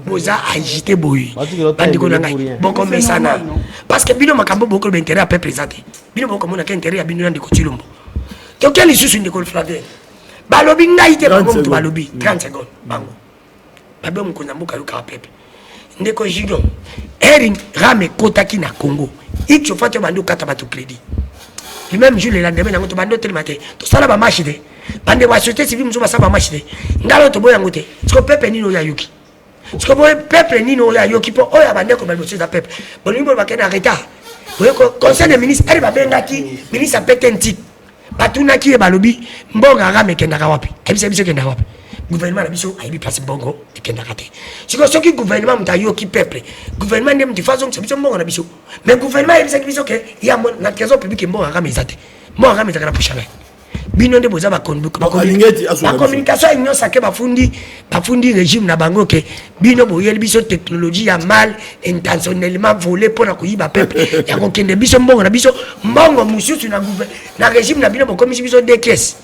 boza agité boy? Bandiko na ngai. Boko mesa na. Parce que bino makambo boko l'intérêt à peuple présenté. Bino boko mona intérêt à bino ndiko Chilombo. To quel isusu Ndeko Flavien? Balobi ngai te bango mutu balobi 30 secondes bango. Babe mkonza mboka luka pepe. Ndeko Gideon. Ering rame kotaki na Congo. Icho fate bando kata batu crédit. Le même jour le lendemain na ngoto bando telemate. To sala ba marché de. Bande wa société civile muzo ba sala ba marché de. Ngalo to boya ngote. Tiko pepe nino ya yuki. Tiko boya pepe nino ya yuki po oya bande ko balobi da pepe. Bolingo ba kena arrêta. Boye ko conseil des ministres elle ba bengaki ministre apete ntik. Batuna ki balobi mbonga rame kenda wapi. Ebise biso kenda wapi. Gouvernement na biso aibi place mbongo kenda kate. Siko soki gouvernement mutayo ki peuple. Gouvernement ndem difaçon biso mbongo na biso. Mais gouvernement ebise biso ke ya na trésor public mbonga rame ezate. Mbonga rame zakana pushanga. Bino nde boza ba communication union sake bafundi régime na bango ke bino boyeli biso technologie ya mal intentionnellement volé pour na kuyiba peuple ya kokende biso mbongo na biso mbongo mususu na régime na bino bokomisi biso deux caisses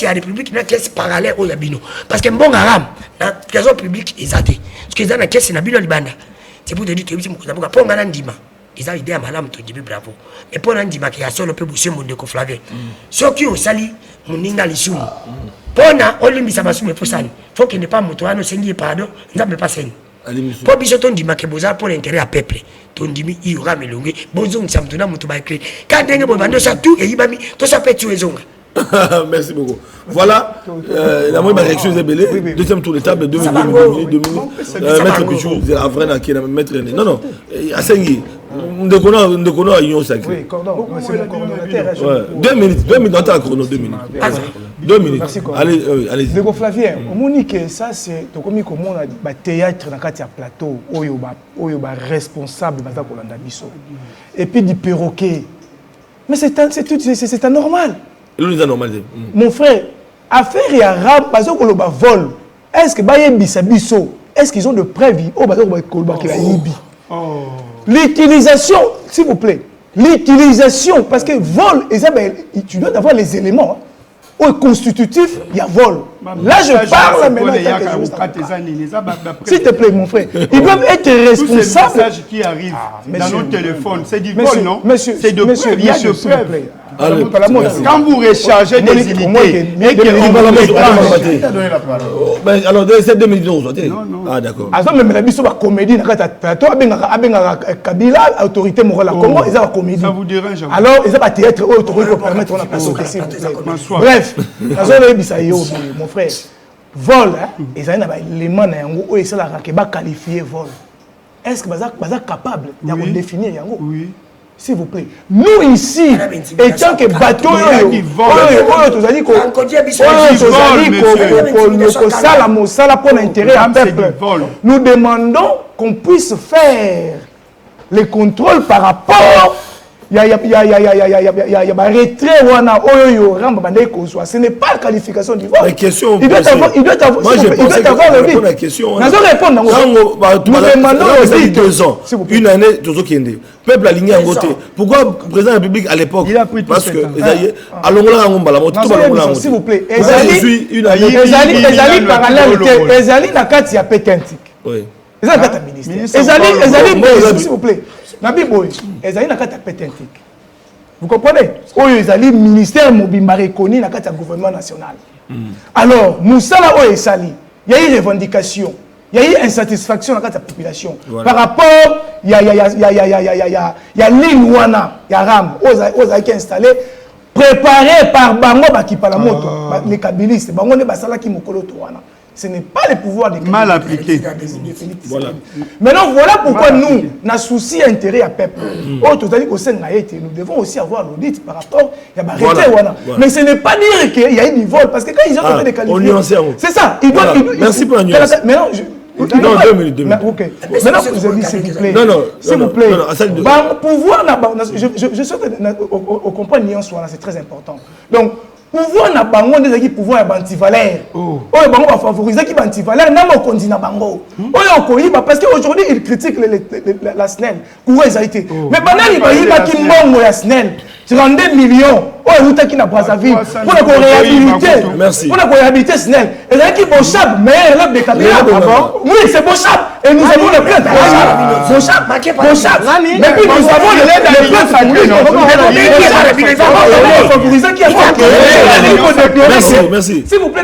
ya république na caisse parallèle o ya bino parce que mbongo ram na trésor public ezate parce que na caisse na bino libanda c'est pour te dire que biso mokoza boka ponga na ndima. Ils ont idée à madame to début bravo. Et pour un dimanche qui a solo peu boucher mon Ndeko Flavien. Ce qui au sali mon ninga lisou. Pour na olimbisa basu me posani. Faut qu'il n'est pas motoano sengi pardon, n'a pas sengi. Pour biso ton dimanche boza pour l'intérêt à peuple. Ton dimi il y aura melongé. Bonjour samtuna mutu ba créer. Quand dengue bo bando ça tout et yibami to ça peut tuer zonga. Merci beaucoup. Voilà, la moindre réaction est belée. Deuxième tour de table, 2 minutes. Maître Pichou, c'est la vraie qui est maître. Non, non, à Sengi, on déconne à Union Sacrée. Oui, cordon, c'est mon coordonnateur. 2 minutes, dans le chrono, 2 minutes. 2 minutes. Merci, allez. Ndeko Flavien, Monique, ça c'est comme on a un théâtre dans le plateau, où il y a responsable de Kolanda Bisso. Et puis du perroquet. Mais c'est anormal. Mon frère, affaire et arabe, parce que le vol, est-ce que Baye Bissabiso, est-ce qu'ils ont de preuves au bas de l'utilisation, s'il vous plaît, l'utilisation, parce que vol, tu dois avoir les éléments. Au constitutif, il y a vol. Là, je parle maintenant. S'il te plaît, mon frère, ils doivent être responsables. Les messages qui arrivent dans nos téléphones, c'est du vol, non? C'est de preuves, il y a de preuves. Quand vous rechargez des unités et que alors c'est 2 minutes. Ah d'accord. Alors même la biso ba comédie na kata plateau abenga Kabila autorité morale à Congo, ils ont comédie. Ça vous dérange? Alors ils ont pas théâtre autorité pour permettre on a place au PC. Bref, azolo bisa yo mon frère. Vol ils ont ba élément na yango o esala ka ba qualifier vol. Est-ce que baza capable de définir yango? Oui. S'il vous plaît. Nous ici, étant que bateau, nous demandons qu'on puisse faire les contrôles par rapport il y a retrait wana oyo ramba bandai kozwa. Ce n'est pas la qualification du vote. La question il doit avoir moi je pense que la question n'a pas répondre nous demandons 2 ans une année toujours kende peuple aligné en côté pourquoi président de la République à l'époque parce que alongola ngomba la moto s'il vous plaît ezali parallèle ezali na kati ya petentique oui ezali na kati ya ministère ezali s'il vous plaît Nabi Boy, ezali na kata pétentique. Vous comprenez? Oyo ezali ministère mobimba reconnu na kata gouvernement national. Alors, Moussala oyo ezali, il y a eu revendication, il y a eu insatisfaction na kata population. Par rapport il y a ligne wana, il y a ram, oza qui installé préparé par bango baki pala moto, les kabilistes, bango ne basala ki mokolo to wana. Ce n'est pas le pouvoir de mal appliqué. Voilà. Maintenant, voilà pourquoi nous, nous souci intérêt à peuple. Nous devons aussi avoir l'audit par rapport à voilà. Mais ce n'est pas dire qu'il y a une vol, parce que quand ils ont fait des qualifications, c'est ça. Merci pour la nuance. Maintenant, non, 2 minutes. Ok. Maintenant, vous avez dit, s'il vous plaît. S'il vous plaît. Pouvoir, je souhaite comprendre nuance, c'est très important. Donc, pouvoir na bango ndezaki pouvoir ya antivaleur oyo bango ba favoriser ki antivaleur na mo kondi na bango oyo koyiba parce que aujourd'hui il critique la SNEL pour ezalité mais banani bayiba ki mbongo ya SNEL 32 millions oyo utaki na Brazzaville pour ko réhabiliter pour ko réhabiliter SNEL ezaki Bochab mais le de Kabila oui c'est Bochab et nous avons le plainte Bochab mais puis nous avons le plainte favoriser qui a merci. S'il vous plaît,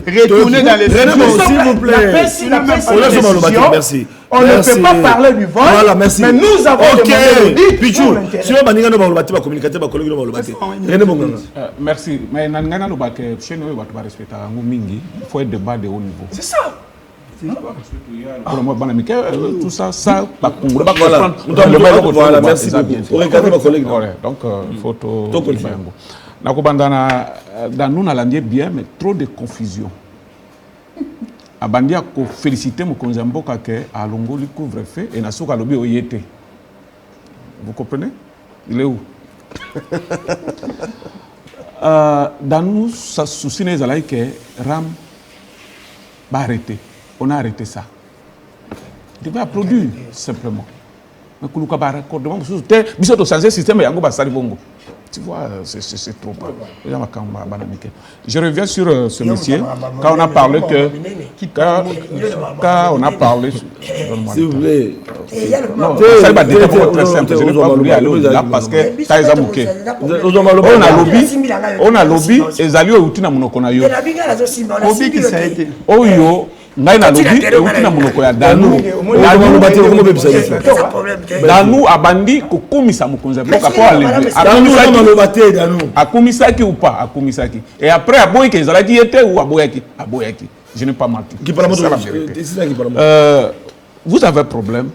retournez dans les s'il vous plaît. Merci. On ne peut pas parler du vol, voilà, merci. mais nous avons demandé Pichou, si on banninga no balobati ba communicateur ba collègue no balobati. Merci. Mais nangana no ba ke chez nous ba to respecter ngo mingi, il faut un débat de haut niveau. C'est ça. Tout ça pas voilà, merci beaucoup. Regarder ma collègue. Donc photo nakobandana dans nous nalandie bien mais trop de confusion. Abandia ko féliciter mokonzi mboka ke alongoli couvre-feu et nasoka lobi oyete. Vous comprenez? Il est où? Dans nous ça souci les alai que Ram va arrêter. On a arrêté ça. Il devait applaudir simplement. Mais kuluka ba raccordement sous terre, biso to changer système yango ba sali bongo. Tu vois, c'est trop. Je reviens sur ce monsieur. Quand on a parlé que... Quand on a parlé... S'il vous plaît. Non, ça va être très simple. Je n'ai pas voulu aller au-delà parce que ça les a bouqués. On a lobby et Zalio et Outina Monokonayo. Obi qui ça a été. Oyo. Ngai na lobby et Outina Monoko ya Danou. Danou abandi kokomisa mokonza mboka po alever. Akomisaki ou pas akomisaki. Et après aboyi ke ezalaki ete ou aboyaki. Je n'ai pas menti. Vous avez un problème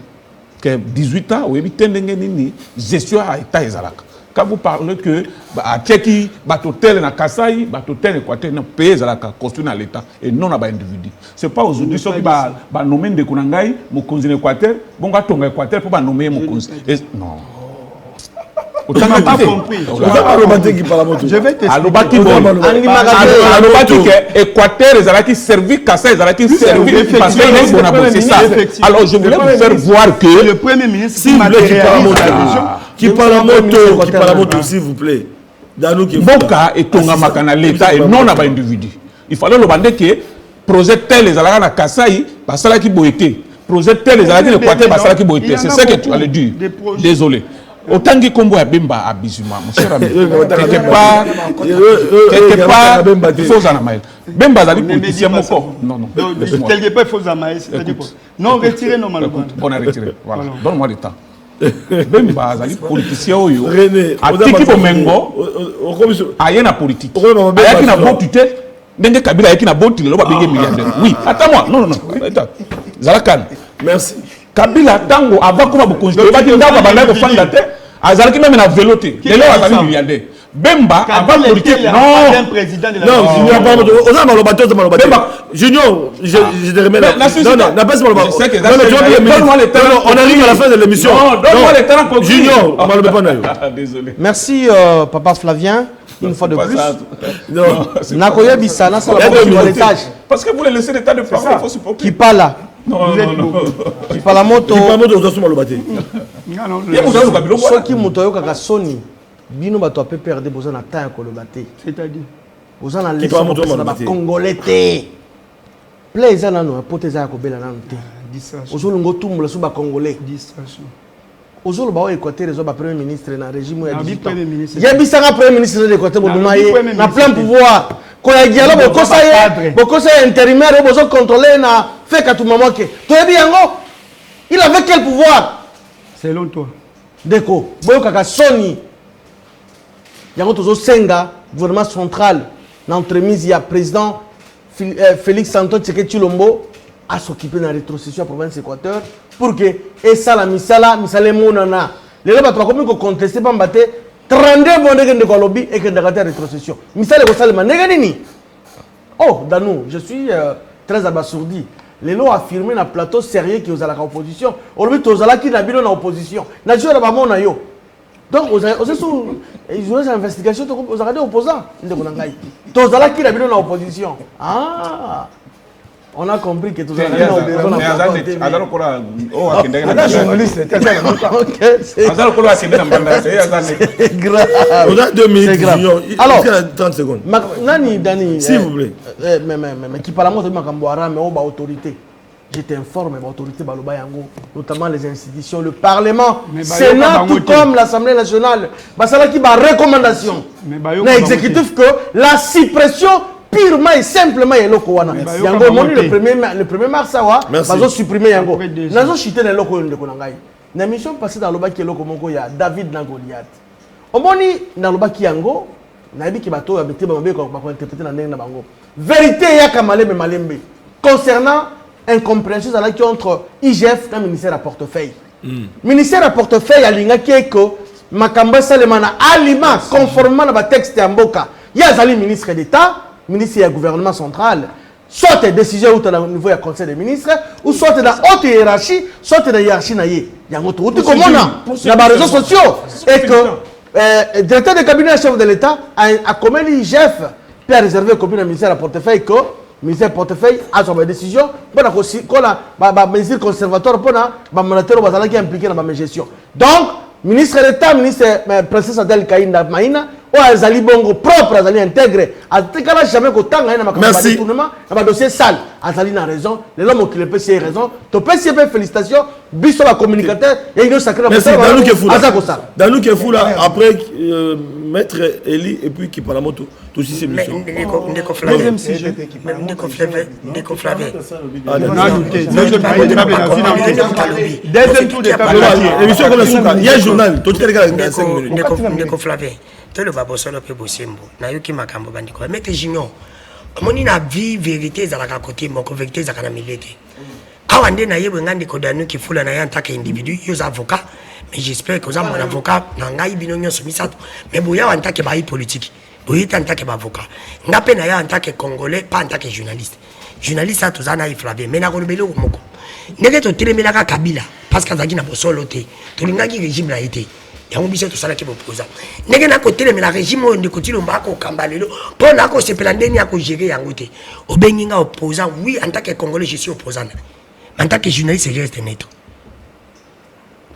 que 18 ans ou ebitendenge nini gestion à état ezalaka. Quand vous parlez que à Tchèque, Batotel na Kasaï, Batotel Équateur, na pays à construit dans l'État et non à individu. C'est pas aujourd'hui ceux qui va nommer de Kunangai, Mokonzi Équateur, bon gars Tonga Équateur pour nommer Mokonzi. Non. Tu n'as pas compris. Je vais t'expliquer. Alobaki que Équateur ezalaki servi Kasaï ezalaki servi parce qu'il est bon à c'est ça. Alors je voulais vous faire voir que le premier ministre qui parle à moto, s'il vous plaît. Boka et Tonga Makana l'État et non à individu. Il fallait le bander que projet tel les alaka na Kasaï, basala ki boité. Projet tel les alaka l'Équateur, basala ki boité. C'est ça que tu allais dire. Désolé. Autant que Kombo a Bemba à Bizuma, mon cher ami. Quelque part, il faut en amaïl. Bemba a dit politicien moko. Non. Quelque part, il faut en amaïl. Non, retirez nos malhonnêtes. On a retiré. Voilà. Donne-moi du temps. Bemba a dit politicien oyo. A tiki bomengo. Aïe na politique. Aïe qui na bon tutelle. Ndenge Kabila aïe qui na bon tutelle. Loba benge milliardaire. Oui. Attends-moi. Non. Attends. Zalakan. Merci. Kabila tango avant qu'on va considérer pas dire ndako banda ko fanda te azalaki même na vélo te lelo azali milliardaire Bemba avant politique non président de la non Junior pas oza maloba to maloba Junior je te remets non n'a pas ce maloba on arrive à la fin de l'émission donne-moi le temps pour Junior maloba pas nayo désolé merci papa Flavien une fois de plus non nakoya bisana ça la l'étage parce que vous les laissez l'état de parole il faut supporter qui parle là non qui parle la moto oza maloba te soki moto oyokaka soni bino bato ya PPRD boza na temps ya koloba te c'est-à-dire boza na leso na bacongolais te ple eza nano pote eza ya kobela nano te ozolonga otumbola so bacongolais ozoloba oyo équateur ezwa bapremier ministre na régime ya 18 ans yebisanga premier ministre de équateur bobima ye na plein pouvoir koya dialo bokosa ye intérimaire oyo bozocontrôle na fekatuma moke toyebi yango il avait quel pouvoir selon toi ndeko boyokaka soni yango tozosenga gouvernement central na entremise ya président Félix Antoine Tshisekedi Tshilombo à s'occuper de la rétrocession à la province Équateur pour que esala misala monana lelo bato bakomi ko contester pambate 32 bondeke ndeko lobi et que ndakata rétrocession misala ko salema ndenge nini oh Danou je suis très abasourdi lelo affirmé na plateau sérieux qui aux à la opposition olobi tozala ki na bino na opposition na jora ba mona yo donc aux sous ils ont une investigation aux arrêtés opposants ndeko nangai tozala ki na bino na opposition ah on a compris que tout ça c'est grave. On a 2 minutes. Alors 30 secondes. Nani Dani s'il vous plaît. Mais qui parle moi de Makambouara mais au autorité. Je t'informe l'autorité baloba yango notamment les institutions le parlement Sénat tout comme l'Assemblée nationale basala qui ba recommandation na exécutif que la suppression purement et simplement eloko wana yango moni le 1er mars awa bazo supprimer yango nazo chiter na eloko ndeko na ngai na mission passée dans lobaki eloko moko ya David na Goliath omoni na lobaki yango na yebi ki bato ya bete ba mabe ko interpréter na ndenge na bango vérité ya kamalembe malembe concernant incompréhension entre IGF et le ministère à portefeuille. Ministère à portefeuille alinga kieko makambo salema na alima conformément à texte ya mboka ya zali ministre d'État ministre du gouvernement central soit des décisions au niveau du conseil des ministres ou soit dans haute hiérarchie soit dans hiérarchie na ye yango to comment na ba réseaux sociaux et que directeur de cabinet chef de l'État a commis l'IGF pour réserver copie du ministère à portefeuille que ministère portefeuille a son décision pour la mesure conservatoire pour la mandataire qui est impliqué dans la gestion. Donc, ministre d'État, ministre princesse Adèle Kaïnda Maïna, ou Azali Bongo propre, Azali intégré, Azali jamais qu'autant de détournement, dans le dossier sale. Azali n'a raison, les hommes qui le PCA raison. Ton PCA, félicitations, biso la communicateur, il y a une sacrée. Merci, Danou Kefoula, après Maître Eli et puis qui parle à moto. Tout aussi c'est mission. Ndeko Flavé. Deuxième tour de table. Émission comme la souka. Il y a un journal. Tout le monde 5 minutes. Ndeko Flavé. Tout le babosolo pe bosembo. Na yoki makambo bandiko. Maître Junior. Omoni na vie vérité za la côté moko vérité za kana milete. Awa nde na yebo ngandi ko Danou Kefoula na ya ntaka individu yo avocat. Mais j'espère que vous avez un avocat na ngai bino nyonso misato. Mais boya en tant que baï politique. Oui, en tant qu'avocat. N'a pas en tant que Congolais, pas en tant que journaliste. Journaliste, tout ça, il flavé. Mais n'a pas de moko. N'est pas tout le monde Kabila. Parce que Zagina Bosolo, tout le monde régime a été. Il y a un bisou tout ça qui est opposant. N'est pas côté le régime de côté le Mbako Kambalelo. Pour la cause, c'est plein d'années à gérer en côté. Au Beninga opposant, oui, en tant que Congolais, je suis opposant. En tant que journaliste, je reste net.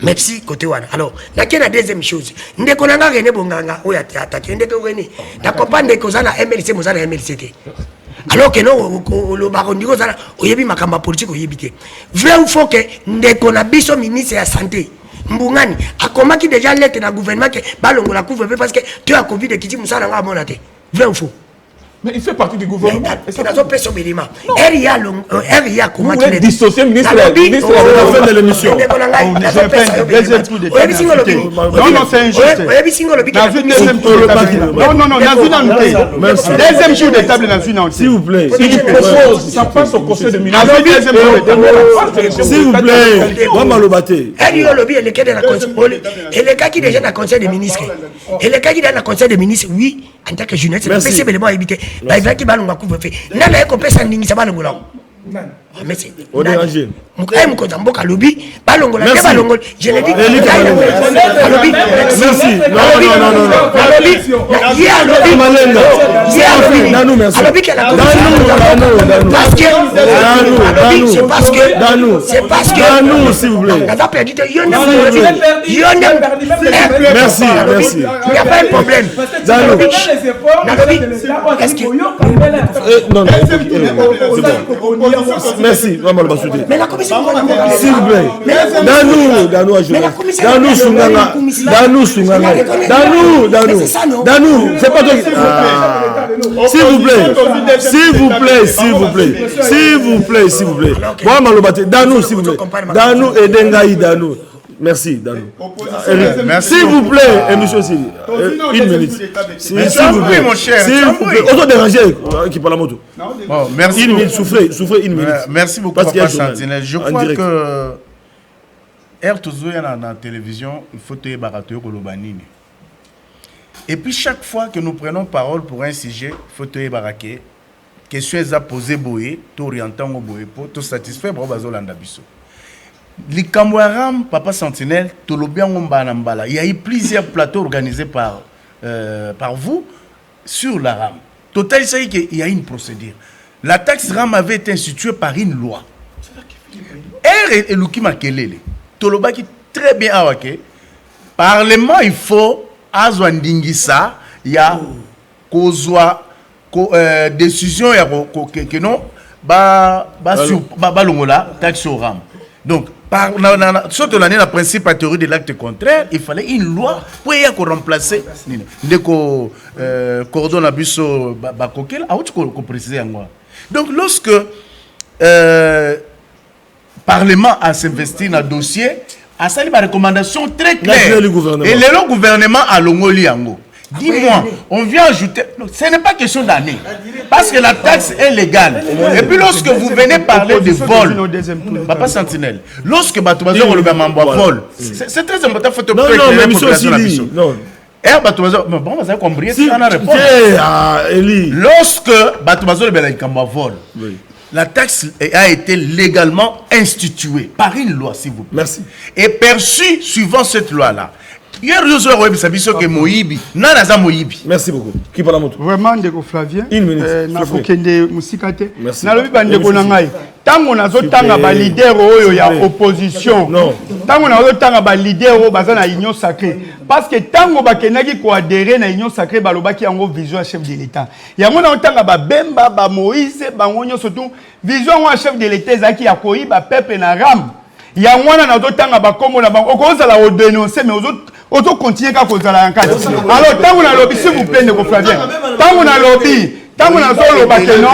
Merci côté wana. Alors, na kena deuxième chose. Ndeko nanga René Bonganga oya attaqué ndeko René. Na comprendre que ça na MLC mo ça na MLC. Alors que non le baron ndiko ça oyebi makamba politique oyebité. Vrai ou faux que ndeko na biso ministre ya santé. Mbungani akomaki déjà lettre na gouvernement que balongo la couvre parce que tu as Covid qui dit musala nga monate. Vrai ou faux? Mais il fait partie du gouvernement. Tu n'as pas son minimum. RIA, comment tu l'as dissocié ministre. On a fait de l'émission. Non, non, c'est injuste. Deuxième tour de table dans une. S'il vous plaît. Il propose, ça passe au conseil de ministres. S'il vous plaît. Malobaté. RIA lobby et les cas de la conseil. Et les cas qui déjà dans le conseil des ministres. Et les cas qui dans le conseil des ministres, oui, en tant que journaliste, c'est possible de éviter. Bah, il va qui va nous couvrir. Nana ko pesa ndingi sabana ngula. Merci. On est rangé. Mukai mukoza mboka lobby, balongola ke balongola. Je l'ai dit. Lobby. Merci. Non. Lobby. Il y a lobby malenga. Il y a lobby. Danou, merci. Lobby qui a la parce que c'est parce que Danou, s'il vous plaît. On a perdu de Merci. Il n'y a pas de problème. Danou. Est-ce que non, c'est bon. Merci, vraiment le bassoudé. mais la commission S'il vous plaît. Danou a joué. Danou Sunganga. Danou, c'est pas toi qui... S'il vous plaît. Moi, Malobate. Danou, s'il vous plaît. Danou et Dengaï, Danou. Merci, Danou. S'il vous plaît, monsieur Sili. Une minute. S'il vous plaît, mon cher. Auto déranger qui parle la moto. Merci. Une minute, souffrez une minute. Merci beaucoup, Papa Sentinelle. Je crois que R toujours dans la télévision, il faut te barato kolobanini. Et puis chaque fois que nous prenons parole pour un sujet, il faut te baraquer. Question est à poser boye, t'orienter au boye pour te satisfaire pour bazolanda biso. Likamwaram, Papa Sentinelle, il y a eu plusieurs plateaux organisés par vous sur la RAM. Total, il y a une procédure. La taxe RAM avait été instituée par une loi. Et Luki Makelele, Toloba qui très bien awake. Parlement, il faut Azwandingisa, il y a kozwa décision que non longola taxe au RAM. Donc surtout l'année, le principe à théorie de l'acte contraire, il fallait une loi pour y remplacer. Dès qu'on coordonne à Busso Bakokel, à autre qu'on précise. Donc lorsque le Parlement a s'investi dans le dossier, a sali ma recommandation très claire. Et le gouvernement a l'ongoli yango. Dis-moi, on vient ajouter. Non, ce n'est pas question d'année. Parce que la taxe est légale. Et puis lorsque vous venez parler de vol, Papa Sentinelle, lorsque le gouvernement vol, c'est très important. Il faut te lorsque vol, la taxe a été légalement instituée par une loi, s'il vous plaît. Merci. Et perçue suivant cette loi-là. Merci beaucoup. Qui parle à moto? Vraiment, Ndeko Flavien. Une minute. Merci. Tango nazotanga ba leader oyo ya opposition. Tango nazotanga ba leader oyo baza na union sacrée. Parce que tango bakenaki ko adhérer na union sacrée balobaki yango vision chef de l'état. Yango nazotanga ba Bemba ba Moïse bango surtout vision wa chef de l'état ezaki ya koyiba peuple na ram. Yango na nazotanga ba kombo na bango okozala o dénoncer mais auto continuer ka kozala en alors tango na lobby s'il vous plaît Ndeko Flavien. Tango na lobby tango na zolo bakeno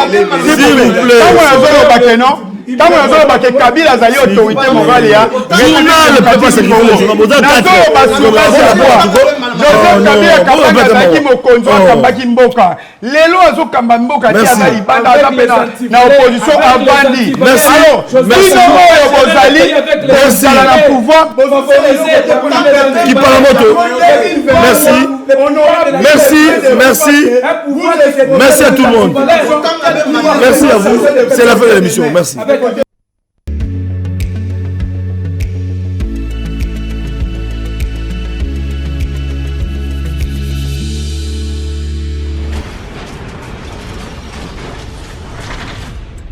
s'il vous plaît tango na zolo bakeno tango na zolo bakeno Kabila azali autorité morale ya journal papa c'est Joseph Kabila kabanga azaki mokonzi akambaki mboka lelo azokamba mboka ti azali banda azapena na opposition avandi alors bino oyo bozali bozala na pouvoir qui parle à moto. Merci à tout le monde. Merci à vous. C'est la fin de l'émission. Merci.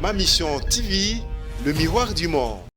Ma mission TV, le miroir du monde.